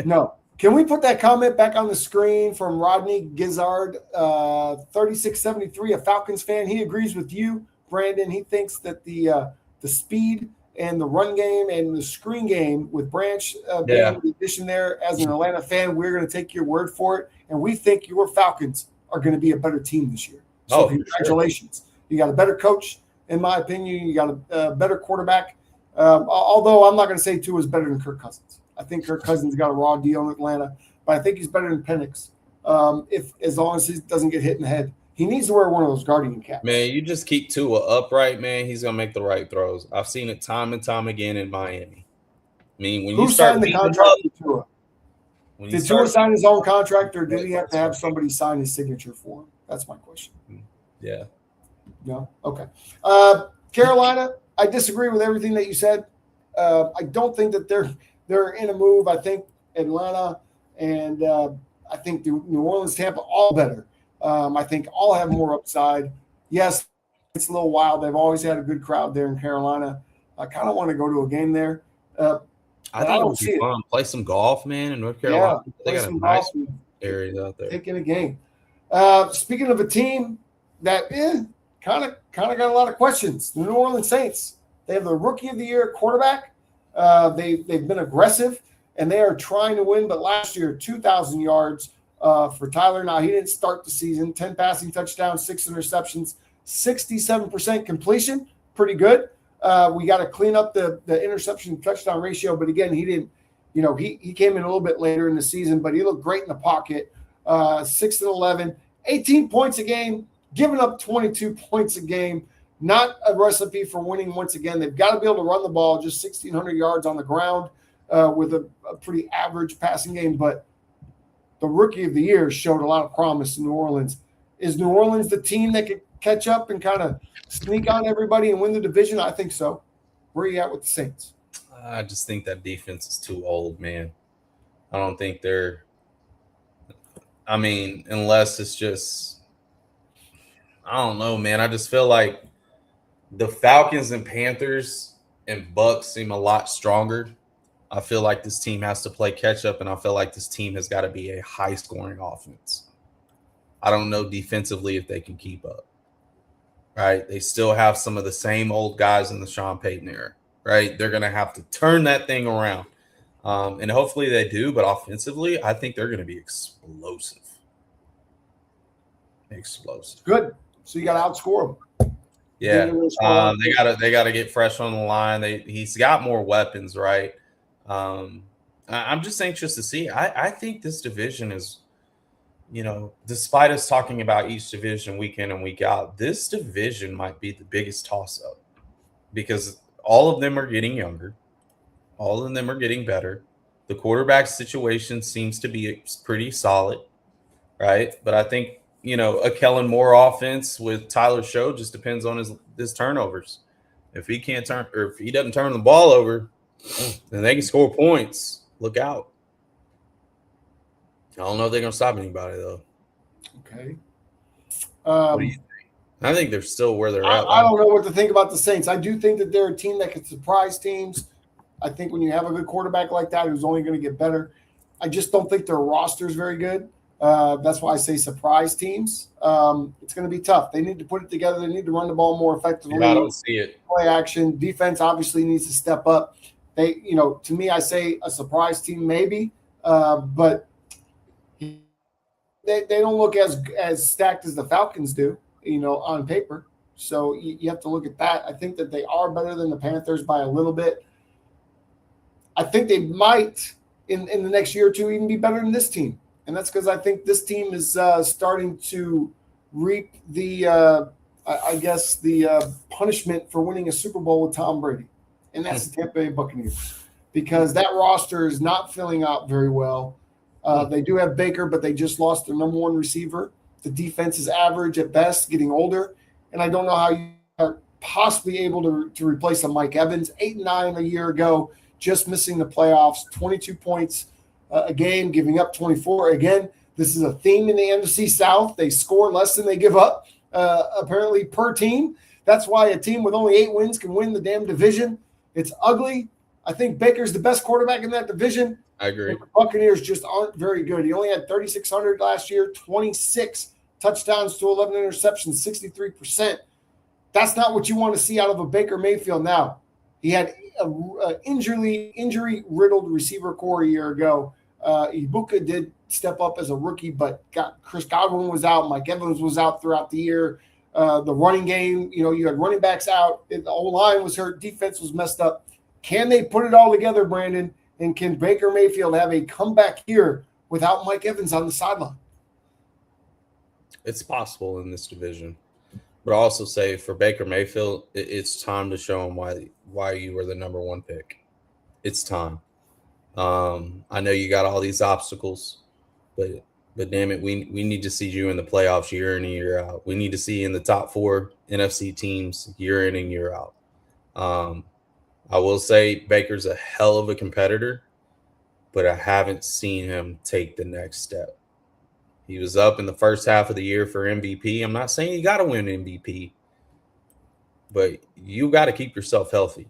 No. Can we put that comment back on the screen from Rodney Gizzard, 3673, a Falcons fan? He agrees with you, Brandon. He thinks that the speed and the run game and the screen game with Branch being the addition there, as an Atlanta fan, we're going to take your word for it, and we think your Falcons are going to be a better team this year. So congratulations. Sure. You got a better coach, in my opinion. You got a better quarterback. Although I'm not going to say Tua is better than Kirk Cousins. I think Kirk Cousins got a raw deal in Atlanta, but I think he's better than Penix. As long as he doesn't get hit in the head, he needs to wear one of those guardian caps. Man, you just keep Tua upright, man. He's gonna make the right throws. I've seen it time and time again in Miami. I mean, when you start signed the contract with Tua? Did Tua sign his own contract, or did he have to have somebody sign his signature for him? That's my question. Yeah. No. Okay. Carolina, I disagree with everything that you said. I don't think that they're in a move. I think Atlanta and I think New Orleans, Tampa, all better. I think all have more upside. Yes, it's a little wild. They've always had a good crowd there in Carolina. I kind of want to go to a game there. I think it would be fun. Play some golf, man, in North Carolina. Yeah, they got a nice areas out there. Taking a game. Speaking of a team that kind of got a lot of questions. The New Orleans Saints, they have the Rookie of the Year quarterback. They've been aggressive, and they are trying to win. But last year, 2,000 yards for Tyler. Now, he didn't start the season. 10 passing touchdowns, 6 interceptions, 67% completion. Pretty good. We got to clean up the interception touchdown ratio. But again, he didn't, he came in a little bit later in the season, but he looked great in the pocket. 6-11, 18 points a game, giving up 22 points a game. Not a recipe for winning once again. They've got to be able to run the ball, just 1,600 yards on the ground with a pretty average passing game. But the Rookie of the Year showed a lot of promise in New Orleans. Is New Orleans the team that could catch up and kind of sneak on everybody and win the division? I think so. Where are you at with the Saints? I just think that defense is too old, man. I don't think they're – unless it's just – I don't know, man. I just feel like the Falcons and Panthers and Bucks seem a lot stronger. I feel like this team has to play catch-up, and I feel like this team has got to be a high-scoring offense. I don't know defensively if they can keep up, right? They still have some of the same old guys in the Sean Payton era, right? They're going to have to turn that thing around, and hopefully they do, but offensively, I think they're going to be explosive. Explosive. Good. So you got to outscore them. Yeah, they got to get fresh on the line. He's got more weapons, right? I'm just anxious to see. I think this division is, despite us talking about each division week in and week out, this division might be the biggest toss-up because all of them are getting younger. All of them are getting better. The quarterback situation seems to be pretty solid, right? But I think, a Kellen Moore offense with Tyler Show just depends on his turnovers. If he can't turn, or if he doesn't turn the ball over, then they can score points. Look out. I don't know if they're going to stop anybody, though. Okay. What do you think? I think they're still where they're at. I don't know what to think about the Saints. I do think that they're a team that can surprise teams. I think when you have a good quarterback like that who's only going to get better, I just don't think their roster is very good. That's why I say surprise teams. It's going to be tough. They need to put it together. They need to run the ball more effectively. I don't see it. Play action. Defense obviously needs to step up. They, to me, I say a surprise team maybe, but they don't look as stacked as the Falcons do, on paper. So you have to look at that. I think that they are better than the Panthers by a little bit. I think they might in the next year or two even be better than this team. And that's because I think this team is starting to reap the punishment for winning a Super Bowl with Tom Brady. And that's the Tampa Bay Buccaneers. Because that roster is not filling out very well. They do have Baker, but they just lost their number one receiver. The defense is average at best, getting older. And I don't know how you are possibly able to replace a Mike Evans. 8-9 a year ago, just missing the playoffs, 22 points a game, giving up 24. Again, this is a theme in the NFC South. They score less than they give up, apparently, per team. That's why a team with only 8 wins can win the damn division. It's ugly. I think Baker's the best quarterback in that division. I agree. The Buccaneers just aren't very good. He only had 3,600 last year, 26 touchdowns to 11 interceptions, 63%. That's not what you want to see out of a Baker Mayfield now. He had an injury-riddled receiver core a year ago. Ibuka did step up as a rookie, but Chris Godwin was out. Mike Evans was out throughout the year. The running game, you had running backs out. The whole line was hurt. Defense was messed up. Can they put it all together, Brandon? And can Baker Mayfield have a comeback here without Mike Evans on the sideline? It's possible in this division. But I also say for Baker Mayfield, it's time to show him why you were the number one pick. It's time. I know you got all these obstacles, but damn it, we need to see you in the playoffs year in and year out. We need to see you in the top 4 NFC teams year in and year out. I will say Baker's a hell of a competitor, but I haven't seen him take the next step. He was up in the first half of the year for MVP. I'm not saying you got to win MVP, but you got to keep yourself healthy.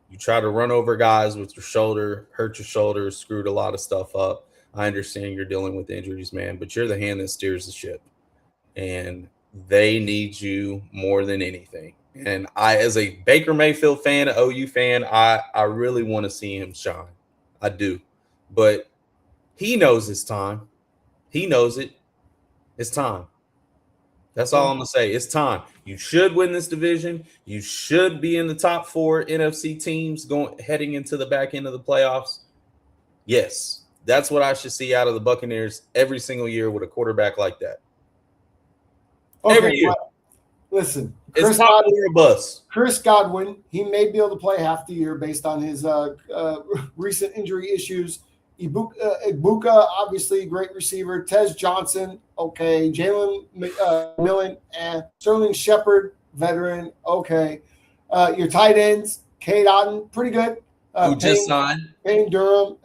You try to run over guys with your shoulder, hurt your shoulder, screwed a lot of stuff up. I understand you're dealing with injuries, man, but you're the hand that steers the ship. And they need you more than anything. And I, as a Baker Mayfield fan, an OU fan, I really want to see him shine. I do. But he knows it's time. He knows it. It's time. That's all I'm going to say. It's time. You should win this division. You should be in the top 4 NFC teams heading into the back end of the playoffs. Yes, that's what I should see out of the Buccaneers every single year with a quarterback like that. Okay, Every year. well, listen, Chris Godwin, he may be able to play half the year based on his recent injury issues. Ibuka, obviously, great receiver. Tez Johnson, okay. Jalen Millen, Sterling Shepard, veteran, okay. Your tight ends, Cade Otton, pretty good. Who just signed. Payne Durham.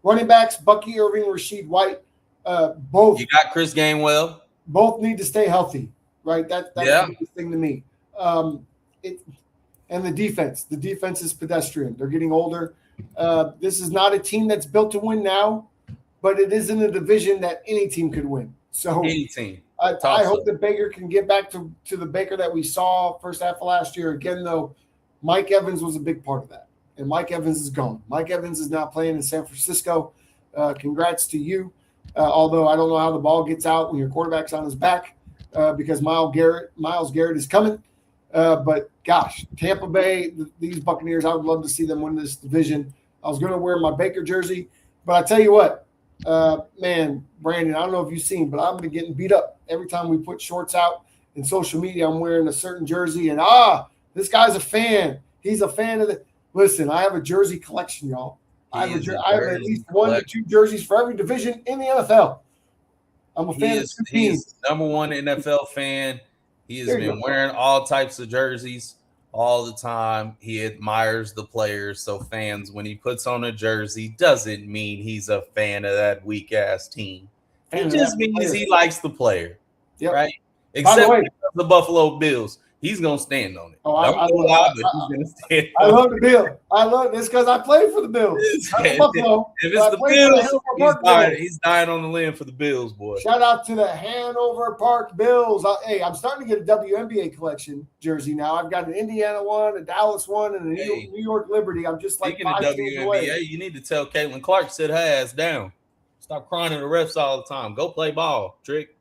Running backs, Bucky Irving, Rasheed White. Both. You got Chris Gainwell. Both need to stay healthy, right? That's the biggest thing to me. And the defense. The defense is pedestrian. They're getting older. This is not a team that's built to win now, but it is in a division that any team could win. So any team. I hope that Baker can get back to the Baker that we saw first half of last year. Again, though, Mike Evans was a big part of that. And Mike Evans is gone. Mike Evans is now playing in San Francisco. Congrats to you. Although I don't know how the ball gets out when your quarterback's on his back because Myles Garrett is coming. But gosh, Tampa Bay, these Buccaneers, I would love to see them win this division. I was going to wear my Baker jersey, but I tell you what, man, Brandon, I don't know if you've seen, but I've been getting beat up every time we put shorts out in social media. I'm wearing a certain jersey, and this guy's a fan. He's a fan of the. Listen, I have a jersey collection, y'all. I have at least 1 to 2 jerseys for every division in the NFL. I'm a fan of 2 teams. He's number 1 NFL fan. He has been wearing all types of jerseys all the time. He admires the players. So fans, when he puts on a jersey, doesn't mean he's a fan of that weak-ass team. It just means he likes the player, right? Except the Buffalo Bills. He's going to stand on it. I love the Bills. I love this because I played for the Bills. If it's the Bills, he's dying on the limb for the Bills, boy. Shout out to the Hanover Park Bills. Hey, I'm starting to get a WNBA collection jersey now. I've got an Indiana one, a Dallas one, and a New York Liberty. I'm just like 5 days away. You need to tell Caitlin Clark, sit her ass down. Stop crying at the refs all the time. Go play ball, Trick.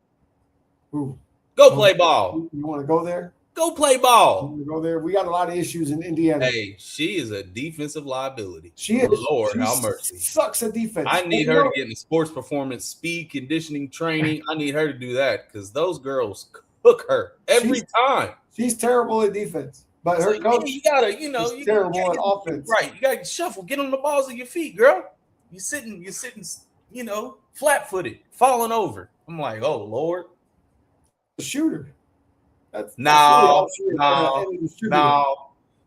Ooh. Go play ball. You want to go there? Go play ball. Go there. We got a lot of issues in Indiana. Hey, she is a defensive liability. She is. Lord, how mercy. Sucks at defense. I need her to get into sports performance, speed, conditioning training. I need her to do that because those girls cook her every time. She's terrible at defense. But her coach, you gotta, you terrible at offense. Right. You gotta shuffle, get on the balls of your feet, girl. You're sitting, flat-footed, falling over. I'm like, oh Lord. The shooter. No.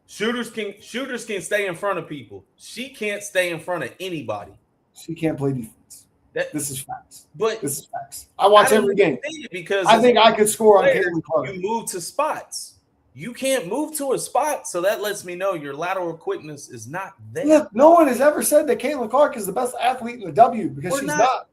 Shooters can stay in front of people. She can't stay in front of anybody. She can't play defense. This is facts. But this is facts. I watch every game because I think I could score on Caitlin Clark. You move to spots. You can't move to a spot, so that lets me know your lateral quickness is not there. Look, no one has ever said that Caitlin Clark is the best athlete in the W because she's not.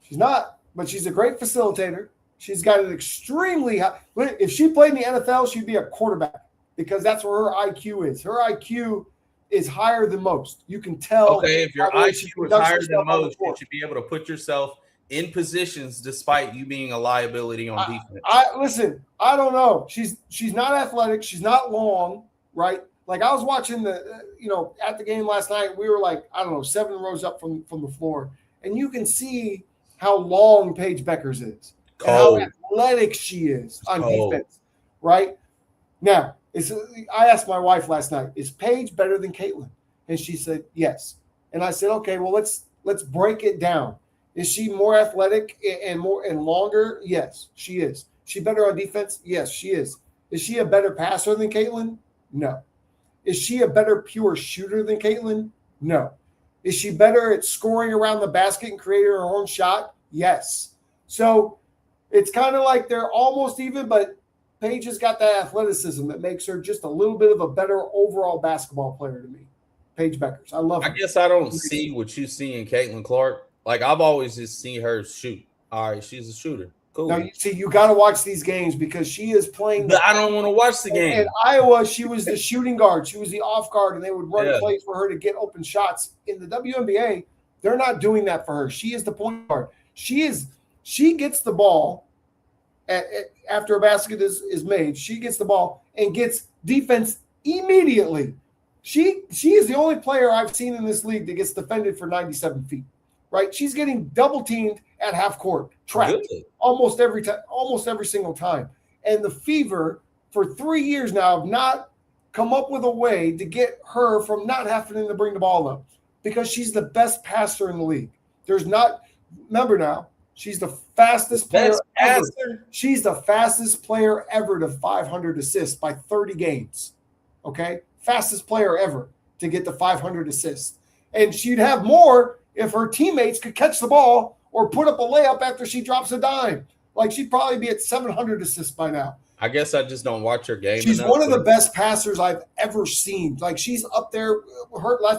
She's not, but she's a great facilitator. She's got an extremely high. If she played in the NFL, she'd be a quarterback because that's where her IQ is. Her IQ is higher than most. You can tell. Okay, if your IQ is higher than most, you should be able to put yourself in positions despite you being a liability on defense. Listen, I don't know. She's not athletic. She's not long, right? Like I was watching at the game last night. We were like, I don't know, 7 rows up from the floor, and you can see how long Paige Beckers is. And how athletic she is on defense, right? Now, I asked my wife last night, is Paige better than Caitlin? And she said, yes. And I said, okay, well, let's break it down. Is she more athletic and longer? Yes, she is. She better on defense? Yes, she is. Is she a better passer than Caitlin? No. Is she a better pure shooter than Caitlin? No. Is she better at scoring around the basket and creating her own shot? Yes. So it's kind of like they're almost even, but Paige has got that athleticism that makes her just a little bit of a better overall basketball player to me. Paige Beckers. I love her. I guess I don't see what you see in Caitlin Clark. Like, I've always just seen her shoot. All right, she's a shooter. Cool. Now, you got to watch these games because she is playing. But I don't want to watch the game. In Iowa, she was the shooting guard. She was the off guard, and they would run plays for her to get open shots. In the WNBA, they're not doing that for her. She is the point guard. She gets the ball after a basket is made. She gets the ball and gets defense immediately. She is the only player I've seen in this league that gets defended for 97 feet. Right? She's getting double teamed at half court, trapped almost every single time. And the Fever for 3 years now have not come up with a way to get her from not having to bring the ball up because she's the best passer in the league. Remember now, she's the fastest player ever. She's the fastest player ever to 500 assists by 30 games. Okay? Fastest player ever to get to 500 assists. And she'd have more if her teammates could catch the ball or put up a layup after she drops a dime. Like, she'd probably be at 700 assists by now. I guess I just don't watch her game. She's one of the best passers I've ever seen. Like, she's up there.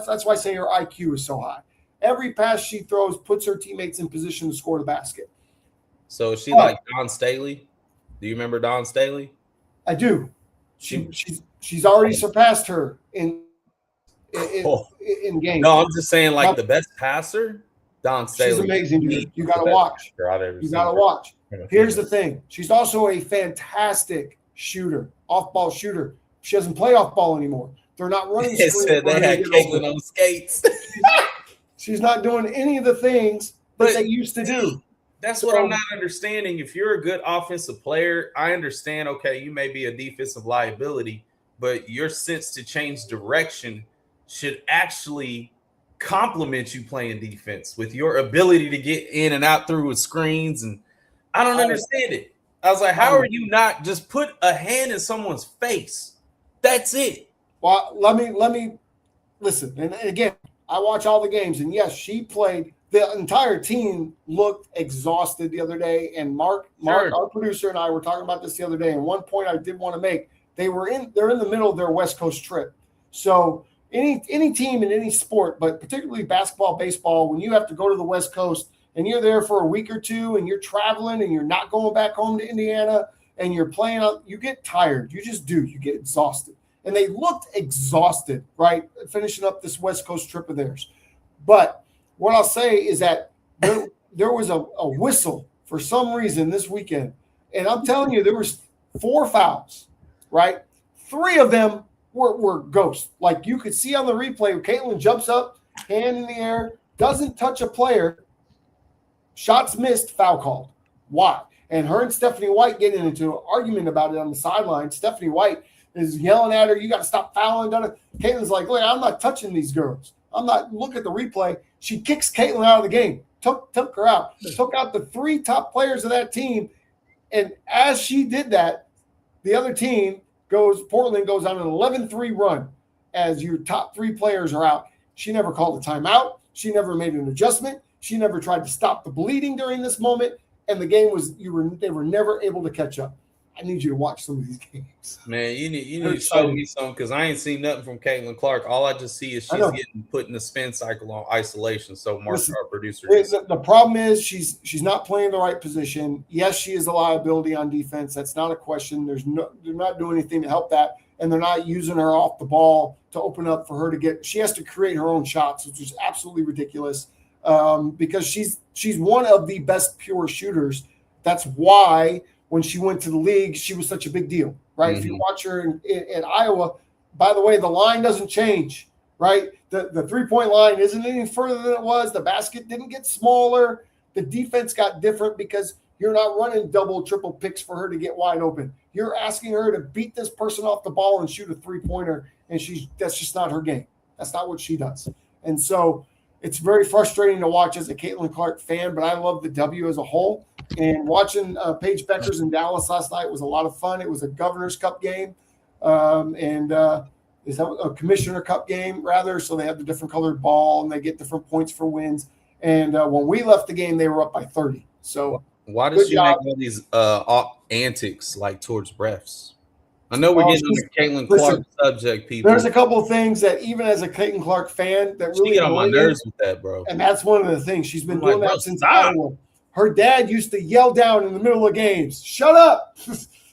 That's why I say her IQ is so high. Every pass she throws puts her teammates in position to score the basket. So is she like Dawn Staley? Do you remember Dawn Staley? I do. She's already surpassed her in games. No, I'm just saying, like, the best passer, Dawn Staley. She's amazing, dude. You got to watch. You got to watch. Here's the thing. She's also a fantastic shooter, off-ball shooter. She doesn't play off-ball anymore. They're not running screens. They had Caitlin on skates. She's not doing any of the things that they used to do. That's what I'm not understanding. If you're a good offensive player, I understand, okay, you may be a defensive liability, but your sense to change direction should actually complement you playing defense with your ability to get in and out through with screens. And I don't understand it. I was like, how are you not just put a hand in someone's face? That's it. Well, let me listen. And again, I watch all the games, and yes, she played. The entire team looked exhausted the other day. And Mark, our producer, and I were talking about this the other day. And one point I did want to make: they're in the middle of their West Coast trip. So any team in any sport, but particularly basketball, baseball, when you have to go to the West Coast and you're there for a week or two, and you're traveling, and you're not going back home to Indiana, and you're playing out, you get tired. You just do. You get exhausted. And they looked exhausted, right, finishing up this West Coast trip of theirs. But what I'll say is that there was a whistle for some reason this weekend. And I'm telling you, there was 4 fouls, right? 3 of them were ghosts. Like, you could see on the replay, Caitlin jumps up, hand in the air, doesn't touch a player, shots missed, foul called. Why? And her and Stephanie White getting into an argument about it on the sideline. Stephanie White is yelling at her, you got to stop fouling. Caitlin's like, look, I'm not touching these girls. I'm not. Look at the replay. She kicks Caitlin out of the game, took her out, took out the 3 top players of that team. And as she did that, the other team Portland goes on an 11-3 run as your top 3 players are out. She never called a timeout. She never made an adjustment. She never tried to stop the bleeding during this moment. And the game they were never able to catch up. I need you to watch some of these games. Man, you need to show me some, because I ain't seen nothing from Caitlin Clark. All I just see is she's getting put in the spin cycle on isolation. So Mark, our producer, the problem is she's not playing the right position. Yes, she is a liability on defense. That's not a question. They're not doing anything to help that, and they're not using her off the ball to open up for her to get. She has to create her own shots, which is absolutely ridiculous. Because she's one of the best pure shooters. That's why when she went to the league, she was such a big deal, right? Mm-hmm. If you watch her in Iowa, by the way, the line doesn't change, right? The 3-point line isn't any further than it was. The basket didn't get smaller. The defense got different because you're not running double, triple picks for her to get wide open. You're asking her to beat this person off the ball and shoot a 3-pointer, and that's just not her game. That's not what she does. And so it's very frustrating to watch as a Caitlin Clark fan, but I love the W as a whole. And watching Paige Beckers in Dallas last night was a lot of fun. It was a Governor's Cup game, is that a Commissioner Cup game, rather? So they have the different colored ball, and they get different points for wins. And when we left the game, they were up by 30. So why does she make all these antics like towards refs? I know we're getting on the Caitlin Clark subject, people. There's a couple of things that even as a Caitlin Clark fan that really get on my nerves with that, bro. And that's one of the things. She's been doing that since Iowa. Her dad used to yell down in the middle of games, "Shut up!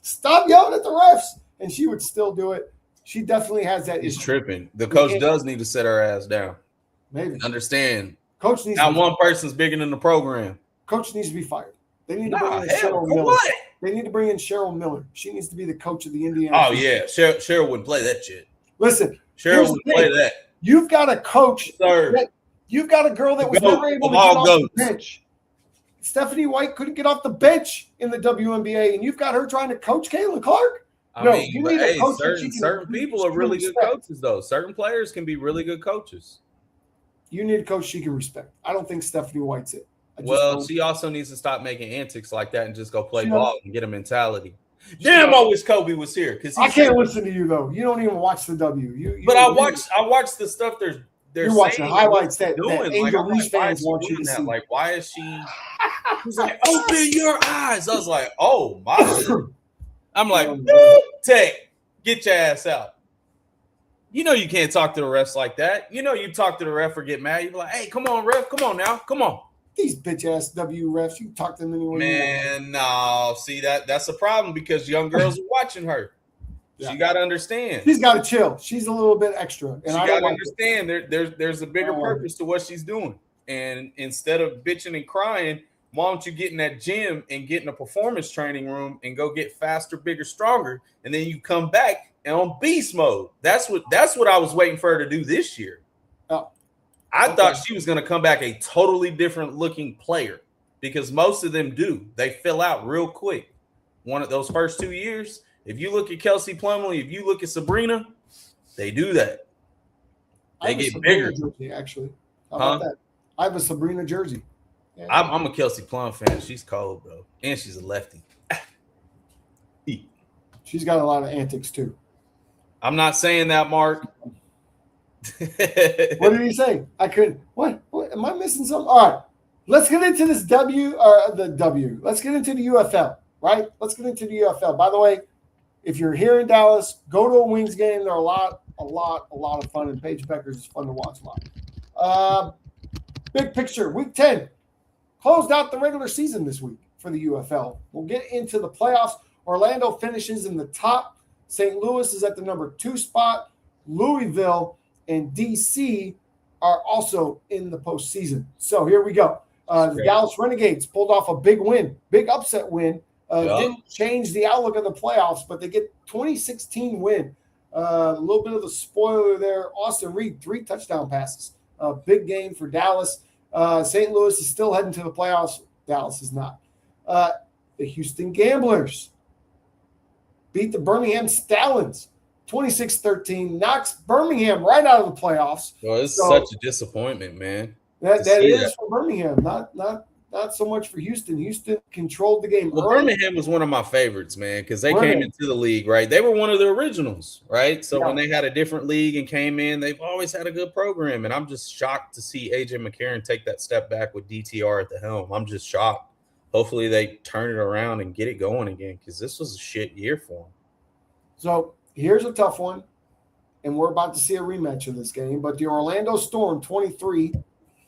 Stop yelling at the refs!" And she would still do it. She definitely has that. He's tripping. The coach does need to set her ass down. Maybe understand. Coach needs. Not one person's bigger than the program. Coach needs to be fired. They need to bring in Cheryl Miller. What? They need to bring in Cheryl Miller. She needs to be the coach of the Indiana. Oh yeah, Cheryl wouldn't play that shit. Listen, Cheryl wouldn't play that. You've got a coach. You've got a girl that was never able to get off the bench. Stephanie White couldn't get off the bench in the WNBA, and you've got her trying to coach Caitlin Clark. You need a coach. Certain people are really good coaches, though. Certain players can be really good coaches. You need a coach she can respect. I don't think Stephanie White's it. Well, she also needs to stop making antics like that and just go play ball and get a mentality. Damn, I wish Kobe was here because I can't listen to you though. You don't even watch the W. But I watch the stuff they're watching highlights that Angel Reese fans want you to see. Like, why is she? She's like, open your eyes. I was like, oh my. I'm like, Tech, get your ass out. You know you can't talk to the refs like that. You know you talk to the ref or get mad. You be like, hey, come on, ref, come on now, come on. These bitch ass W refs, you talk to them anyway. Man, no. See that's a problem because young girls are watching her. Yeah. She got to understand. She's got to chill. She's a little bit extra. And she got to understand there's a bigger purpose to what she's doing. And instead of bitching and crying, why don't you get in that gym and get in a performance training room and go get faster, bigger, stronger, and then you come back and on beast mode. That's what I was waiting for her to do this year. Oh. I thought she was going to come back a totally different looking player because most of them do. They fill out real quick. One of those first 2 years, if you look at Kelsey Plumlee, if you look at Sabrina, they do that. They get bigger. Jersey, actually. How about that? I have a Sabrina jersey. Yeah. I'm a Kelsey Plum fan. She's cold, bro. And she's a lefty. She's got a lot of antics, too. I'm not saying that, Mark. What did he say? I couldn't. What? Am I missing something? All right. Let's get into this Let's get into the UFL, right? Let's get into the UFL. By the way, if you're here in Dallas, go to a Wings game. They're a lot of fun, and Paige Beckers is fun to watch live. Big picture, week 10. Closed out the regular season this week for the UFL. We'll get into the playoffs. Orlando finishes in the top. St. Louis is at the number 2 spot. Louisville and DC are also in the postseason. So here we go. The Dallas Renegades pulled off a big win, big upset win. Didn't change the outlook of the playoffs, but they get 2016 win. A little bit of the spoiler there. Austin Reed, 3 touchdown passes. Big game for Dallas. St. Louis is still heading to the playoffs. Dallas is not. The Houston Gamblers beat the Birmingham Stallions 26-13, knocks Birmingham right out of the playoffs. Well, it's such a disappointment, man. That is for Birmingham, not so much for Houston. Houston controlled the game. Well, Birmingham was one of my favorites, man, because they came into the league, right? They were one of the originals, right? So when they had a different league and came in, they've always had a good program. And I'm just shocked to see AJ McCarron take that step back with DTR at the helm. I'm just shocked. Hopefully they turn it around and get it going again because this was a shit year for them. So here's a tough one, and we're about to see a rematch of this game. But the Orlando Storm 23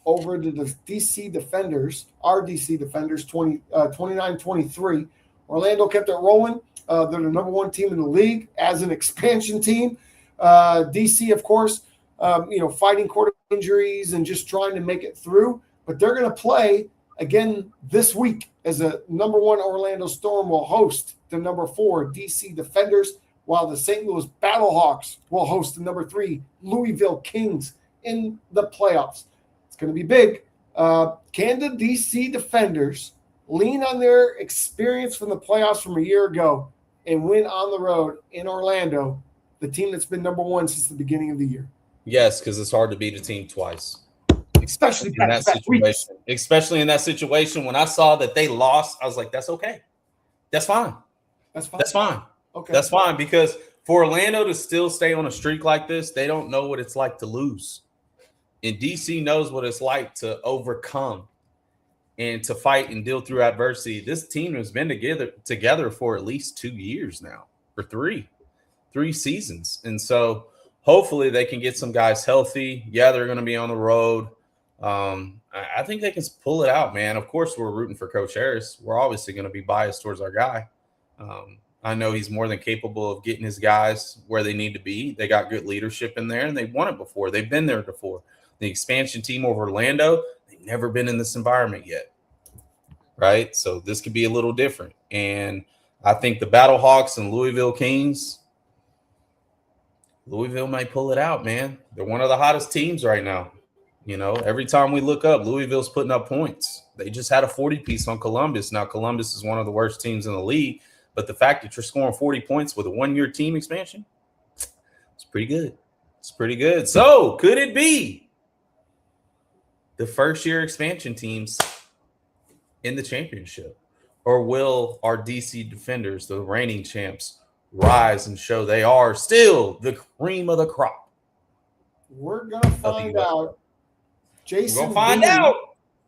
over to the DC Defenders, our DC Defenders 29-23. Orlando kept it rolling. They're the number 1 team in the league as an expansion team. DC, of course, fighting quarterback injuries and just trying to make it through. But they're going to play again this week as a number 1 Orlando Storm will host the number 4 DC Defenders, while the St. Louis Battlehawks will host the number 3 Louisville Kings in the playoffs. It's going to be big. Can the DC Defenders lean on their experience from the playoffs from a year ago and win on the road in Orlando, the team that's been number 1 since the beginning of the year? Yes, because it's hard to beat a team twice. Especially in that situation. Especially in that situation, when I saw that they lost, I was like, that's okay. That's fine. That's fine. Okay. That's fine because for Orlando to still stay on a streak like this, they don't know what it's like to lose. And DC knows what it's like to overcome and to fight and deal through adversity. This team has been together for at least 2 years now, or 3 seasons. And so hopefully they can get some guys healthy. Yeah, they're going to be on the road. I think they can pull it out, man. Of course, we're rooting for Coach Harris. We're obviously going to be biased towards our guy. I know he's more than capable of getting his guys where they need to be. They got good leadership in there, and they've won it before. They've been there before. The expansion team over Orlando, they've never been in this environment yet, right? So this could be a little different. And I think the Battlehawks and Louisville Kings, Louisville might pull it out, man. They're one of the hottest teams right now. You know, every time we look up, Louisville's putting up points. They just had a 40-piece on Columbus. Now, Columbus is one of the worst teams in the league, but the fact that you're scoring 40 points with a one-year team expansion, it's pretty good. It's pretty good. So, could it be the first-year expansion teams in the championship? Or will our DC Defenders, the reigning champs, rise and show they are still the cream of the crop? We're going to find out.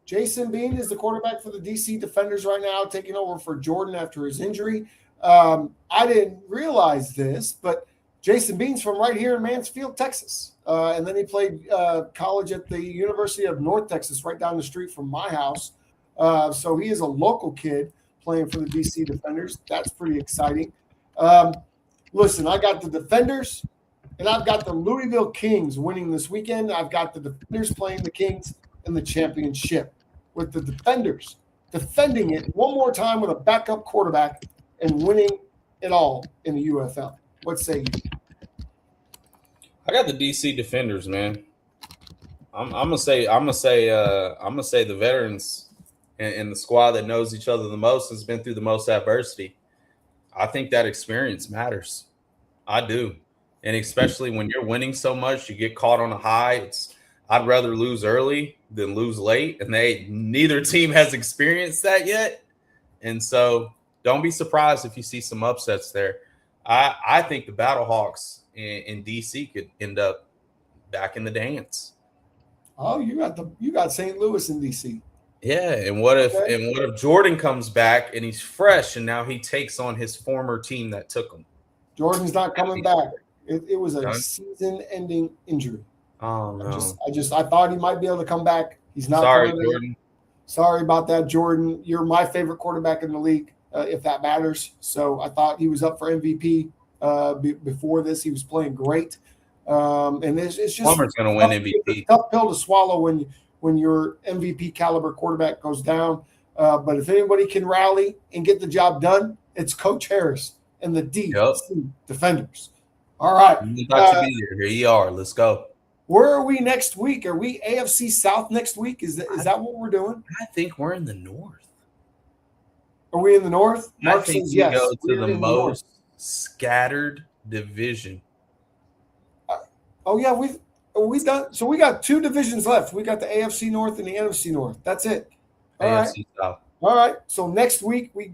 Jason Bean is the quarterback for the DC Defenders right now, taking over for Jordan after his injury. I didn't realize this, but Jason Bean's from right here in Mansfield, Texas. And then he played college at the University of North Texas, right down the street from my house. So he is a local kid playing for the DC Defenders. That's pretty exciting. Listen, I got the Defenders, and I've got the Louisville Kings winning this weekend. I've got the Defenders playing the Kings in the championship, with the Defenders defending it one more time with a backup quarterback and winning it all in the UFL. What say you? I got the DC Defenders, man. I'm gonna say the veterans and the squad that knows each other the most, has been through the most adversity. I think that experience matters. I do. And especially when you're winning so much, you get caught on a high. I'd rather lose early than lose late. And neither team has experienced that yet. And so don't be surprised if you see some upsets there. I think the Battlehawks in DC could end up back in the dance. Oh, you got St. Louis in DC. Yeah, and what if Jordan comes back and he's fresh and now he takes on his former team that took him? Jordan's not coming back. It was a season-ending injury. Oh no! I thought he might be able to come back. He's not. Sorry, Jordan. Sorry about that, Jordan. You're my favorite quarterback in the league, if that matters. So I thought he was up for MVP before this. He was playing great, and it's just Plummer's going to win MVP. It's a tough pill to swallow when your MVP caliber quarterback goes down. But if anybody can rally and get the job done, it's Coach Harris and the DC Defenders. All right. You thought you'd be there. Here you are. Let's go. Where are we next week? Are we AFC South next week? Is that what we're doing? I think we're in the North. Are we in the North? Mark says yes. Go to the most scattered division. Oh yeah, we've done. So we got two divisions left. We got the AFC North and the NFC North. That's it. AFC South. All right. So next week we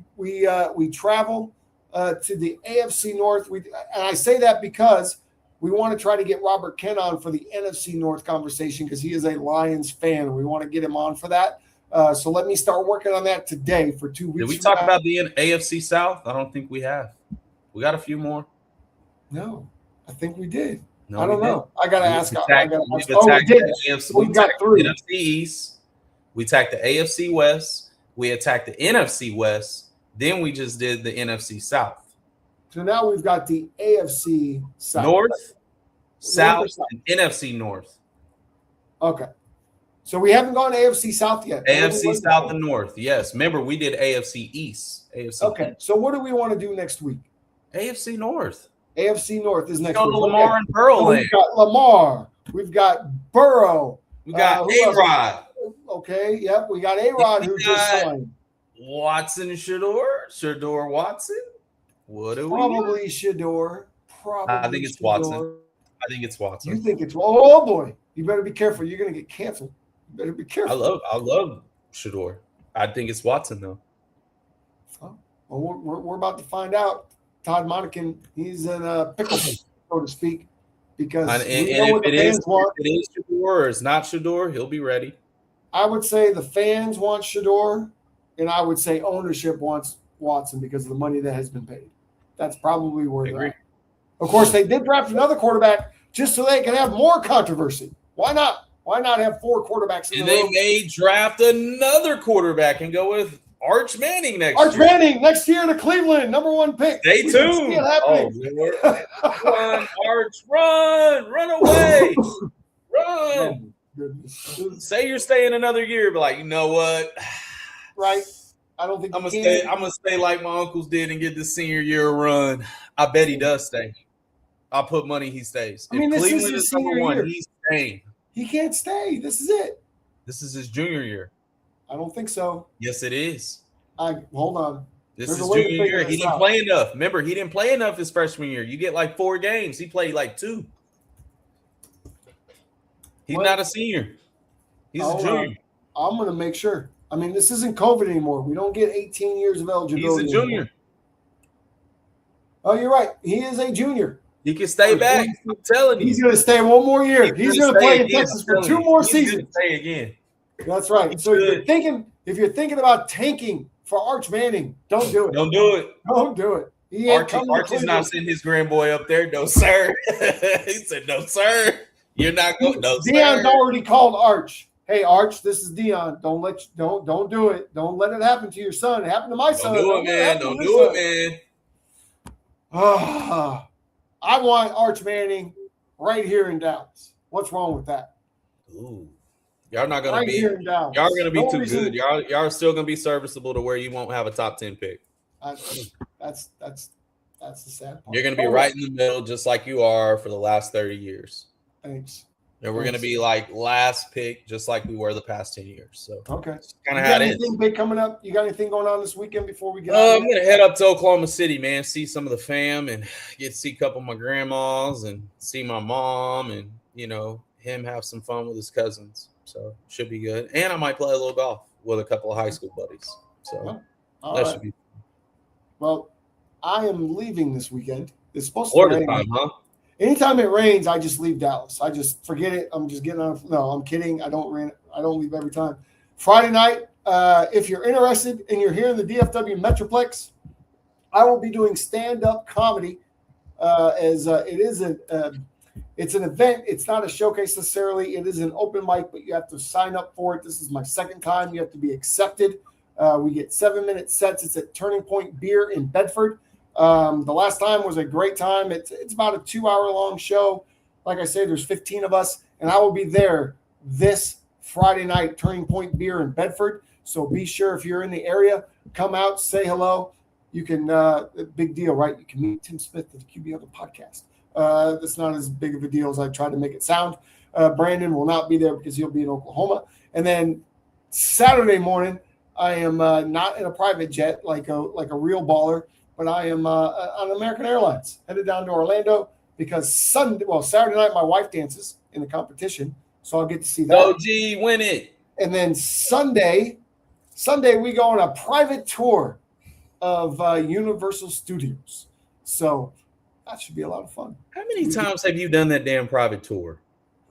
travel to the AFC North. And I say that because we want to try to get Robert Kent on for the NFC North conversation because he is a Lions fan. We want to get him on for that. So let me start working on that today for 2 weeks. Did we talk about the AFC South? I don't think we have. We got a few more. No, I think we did. No, I don't know. I got to ask. We did. We got three. The NFC East. We attacked the AFC West. We attacked the NFC West. Then we just did the NFC South. So now we've got the AFC South. North, South, and NFC North. Okay. So we haven't gone to AFC South yet. AFC South and North, yes. Remember, we did AFC East. Okay. So what do we want to do next week? AFC North. AFC North is next week. Go to Lamar and Burrow. So we've got Lamar. We've got Burrow. We got A-Rod. Okay. Yep. We got A-Rod who just signed. Watson Shador Watson. What do we Probably Shador. I think it's Watson. I think it's Watson. You think it's oh boy. You better be careful. You're gonna get canceled. You better be careful. I love Shador. I think it's Watson though. Oh, well, we're about to find out. Todd Monken, he's in a pickle, so to speak, because if it is Shador or it's not Shador, he'll be ready. I would say the fans want Shador, and I would say ownership wants Watson because of the money that has been paid. That's probably where they're at. Of course, they did draft another quarterback just so they can have more controversy. Why not? Why not have 4 quarterbacks in And the they room? may draft another quarterback and go with Arch Manning next Arch year. Manning next year to Cleveland, #1 pick. Stay We can see tuned. it happening. Oh, run, Arch, run away. Run. Goodness. Say you're staying another year, but like, you know what? Right. I don't think I'm you gonna can. stay like my uncles did and get the senior year run. I bet he does stay. I'll put money he stays. I mean, If this is Cleveland his is senior #1, year. he's staying. He can't stay. This is it. This is his junior year. I don't think so. Yes, it is. Hold on. This There's is a way to junior figure year. He this didn't out. play enough. Remember, he didn't play enough his freshman year. You get like 4 games. He played like 2. He's What? not a senior. He's a junior. I'm going to make sure. I mean, this isn't COVID anymore. We don't get 18 years of eligibility. He's a junior. anymore. Oh, you're right. He is a junior. He can stay back. I'm telling you. He's going to stay 1 more year. He's going to play in Texas for 2 more He's gonna seasons. stay again. That's right. So if you're thinking about tanking for Arch Manning, don't do it. Don't do it. Don't do it. He ain't coming to Archie's Cleveland. not sending his grandboy up there. No, sir. He said, no, sir. You're not going. No, Deion's sir. already called Arch. Hey, Arch, this is Deion. Don't do it. Don't let it happen to your son. It happened to my son. Don't do it, man. Don't do it, man. I want Arch Manning right here in Dallas. What's wrong with that? Ooh. Y'all not gonna Right be. here in Dallas. Y'all are gonna be No too reason- good. Y'all are still gonna be serviceable to where you won't have a top 10 pick. That's the sad part. You're gonna be right in the middle, just like you are for the last 30 years. Thanks. And we're gonna be like last pick, just like we were the past 10 years. So Okay. kind You of got how it is. anything big coming up? You got anything going on this weekend before we get out? I'm gonna head up to Oklahoma City, man. See some of the fam and get to see a couple of my grandmas and see my mom and him have some fun with his cousins. So should be good. And I might play a little golf with a couple of high school buddies. So All that right. should be Well, I am leaving this weekend. It's supposed to Florida rain. time, huh? Anytime it rains, I just leave Dallas. I just forget it. I'm just getting on. No, I'm kidding. I don't leave every time. Friday night, if you're interested and you're here in the DFW Metroplex, I will be doing stand-up comedy. It's an event. It's not a showcase necessarily. It is an open mic, but you have to sign up for it. This is my second time. You have to be accepted. We get 7-minute sets. It's at Turning Point Beer in Bedford. The last time was a great time. It's about a 2-hour-long show. Like I say, there's 15 of us, and I will be there this Friday night, Turning Point Beer in Bedford. So be sure if you're in the area, come out, say hello. You can, big deal, right? You can meet Tim Smith at the QB Huddle podcast. That's not as big of a deal as I tried to make it sound. Brandon will not be there because he'll be in Oklahoma. And then Saturday morning, I am not in a private jet like a real baller, but I am on American Airlines, headed down to Orlando because Saturday night my wife dances in the competition, so I'll get to see that. OG, win it. And then Sunday we go on a private tour of Universal Studios. So that should be a lot of fun. How many times have you done that damn private tour?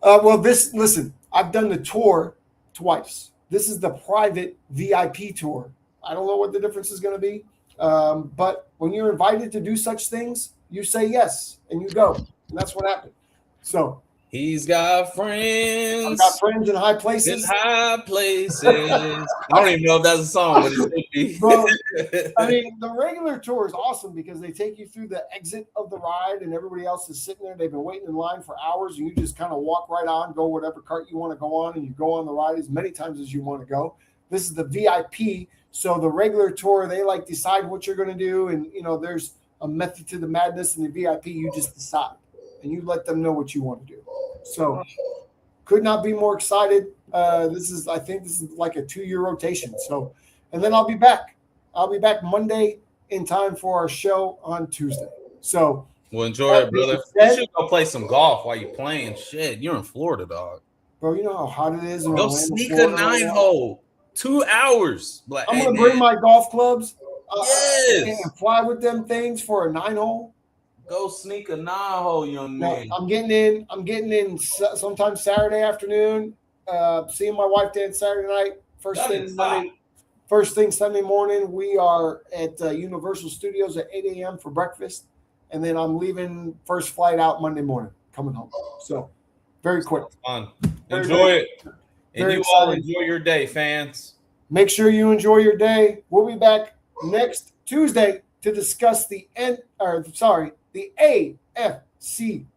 Listen, I've done the tour twice. This is the private VIP tour. I don't know what the difference is going to be. But when you're invited to do such things, you say yes and you go. And that's what happened. So He's got friends. I've got friends in high places. In high places. I don't even know if that's a song, but it should be. Bro, I mean, the regular tour is awesome because they take you through the exit of the ride and everybody else is sitting there. They've been waiting in line for hours and you just kind of walk right on, go whatever cart you want to go on, and you go on the ride as many times as you want to go. This is the VIP. So the regular tour, they decide what you're going to do. And, there's a method to the madness. In the VIP, you just decide and you let them know what you want to do. So could not be more excited. I think this is like a 2-year rotation. So, and then I'll be back. I'll be back Monday in time for our show on Tuesday. So well, enjoy it, brother. You should go play some golf while you're playing. Shit, you're in Florida, dog. Bro, you know how hot it is. Go sneak a 9-hole. 2 hours. Like, I'm going to bring my golf clubs yes. and fly with them things for a 9-hole. Go sneak a 9-hole, young man. I'm getting in sometime Saturday afternoon. Seeing my wife dance Saturday night. First thing Sunday morning, we are at Universal Studios at 8 a.m. for breakfast. And then I'm leaving first flight out Monday morning, coming home. So very quick. Fun. Enjoy it. And very you all exciting. enjoy your day, fans. Make sure you enjoy your day. We'll be back next Tuesday to discuss the AFC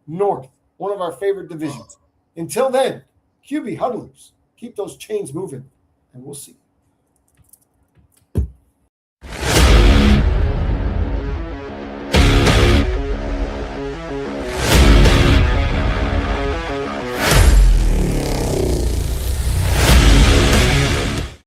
North, one of our favorite divisions. Until then, QB huddlers, keep those chains moving, and we'll see you.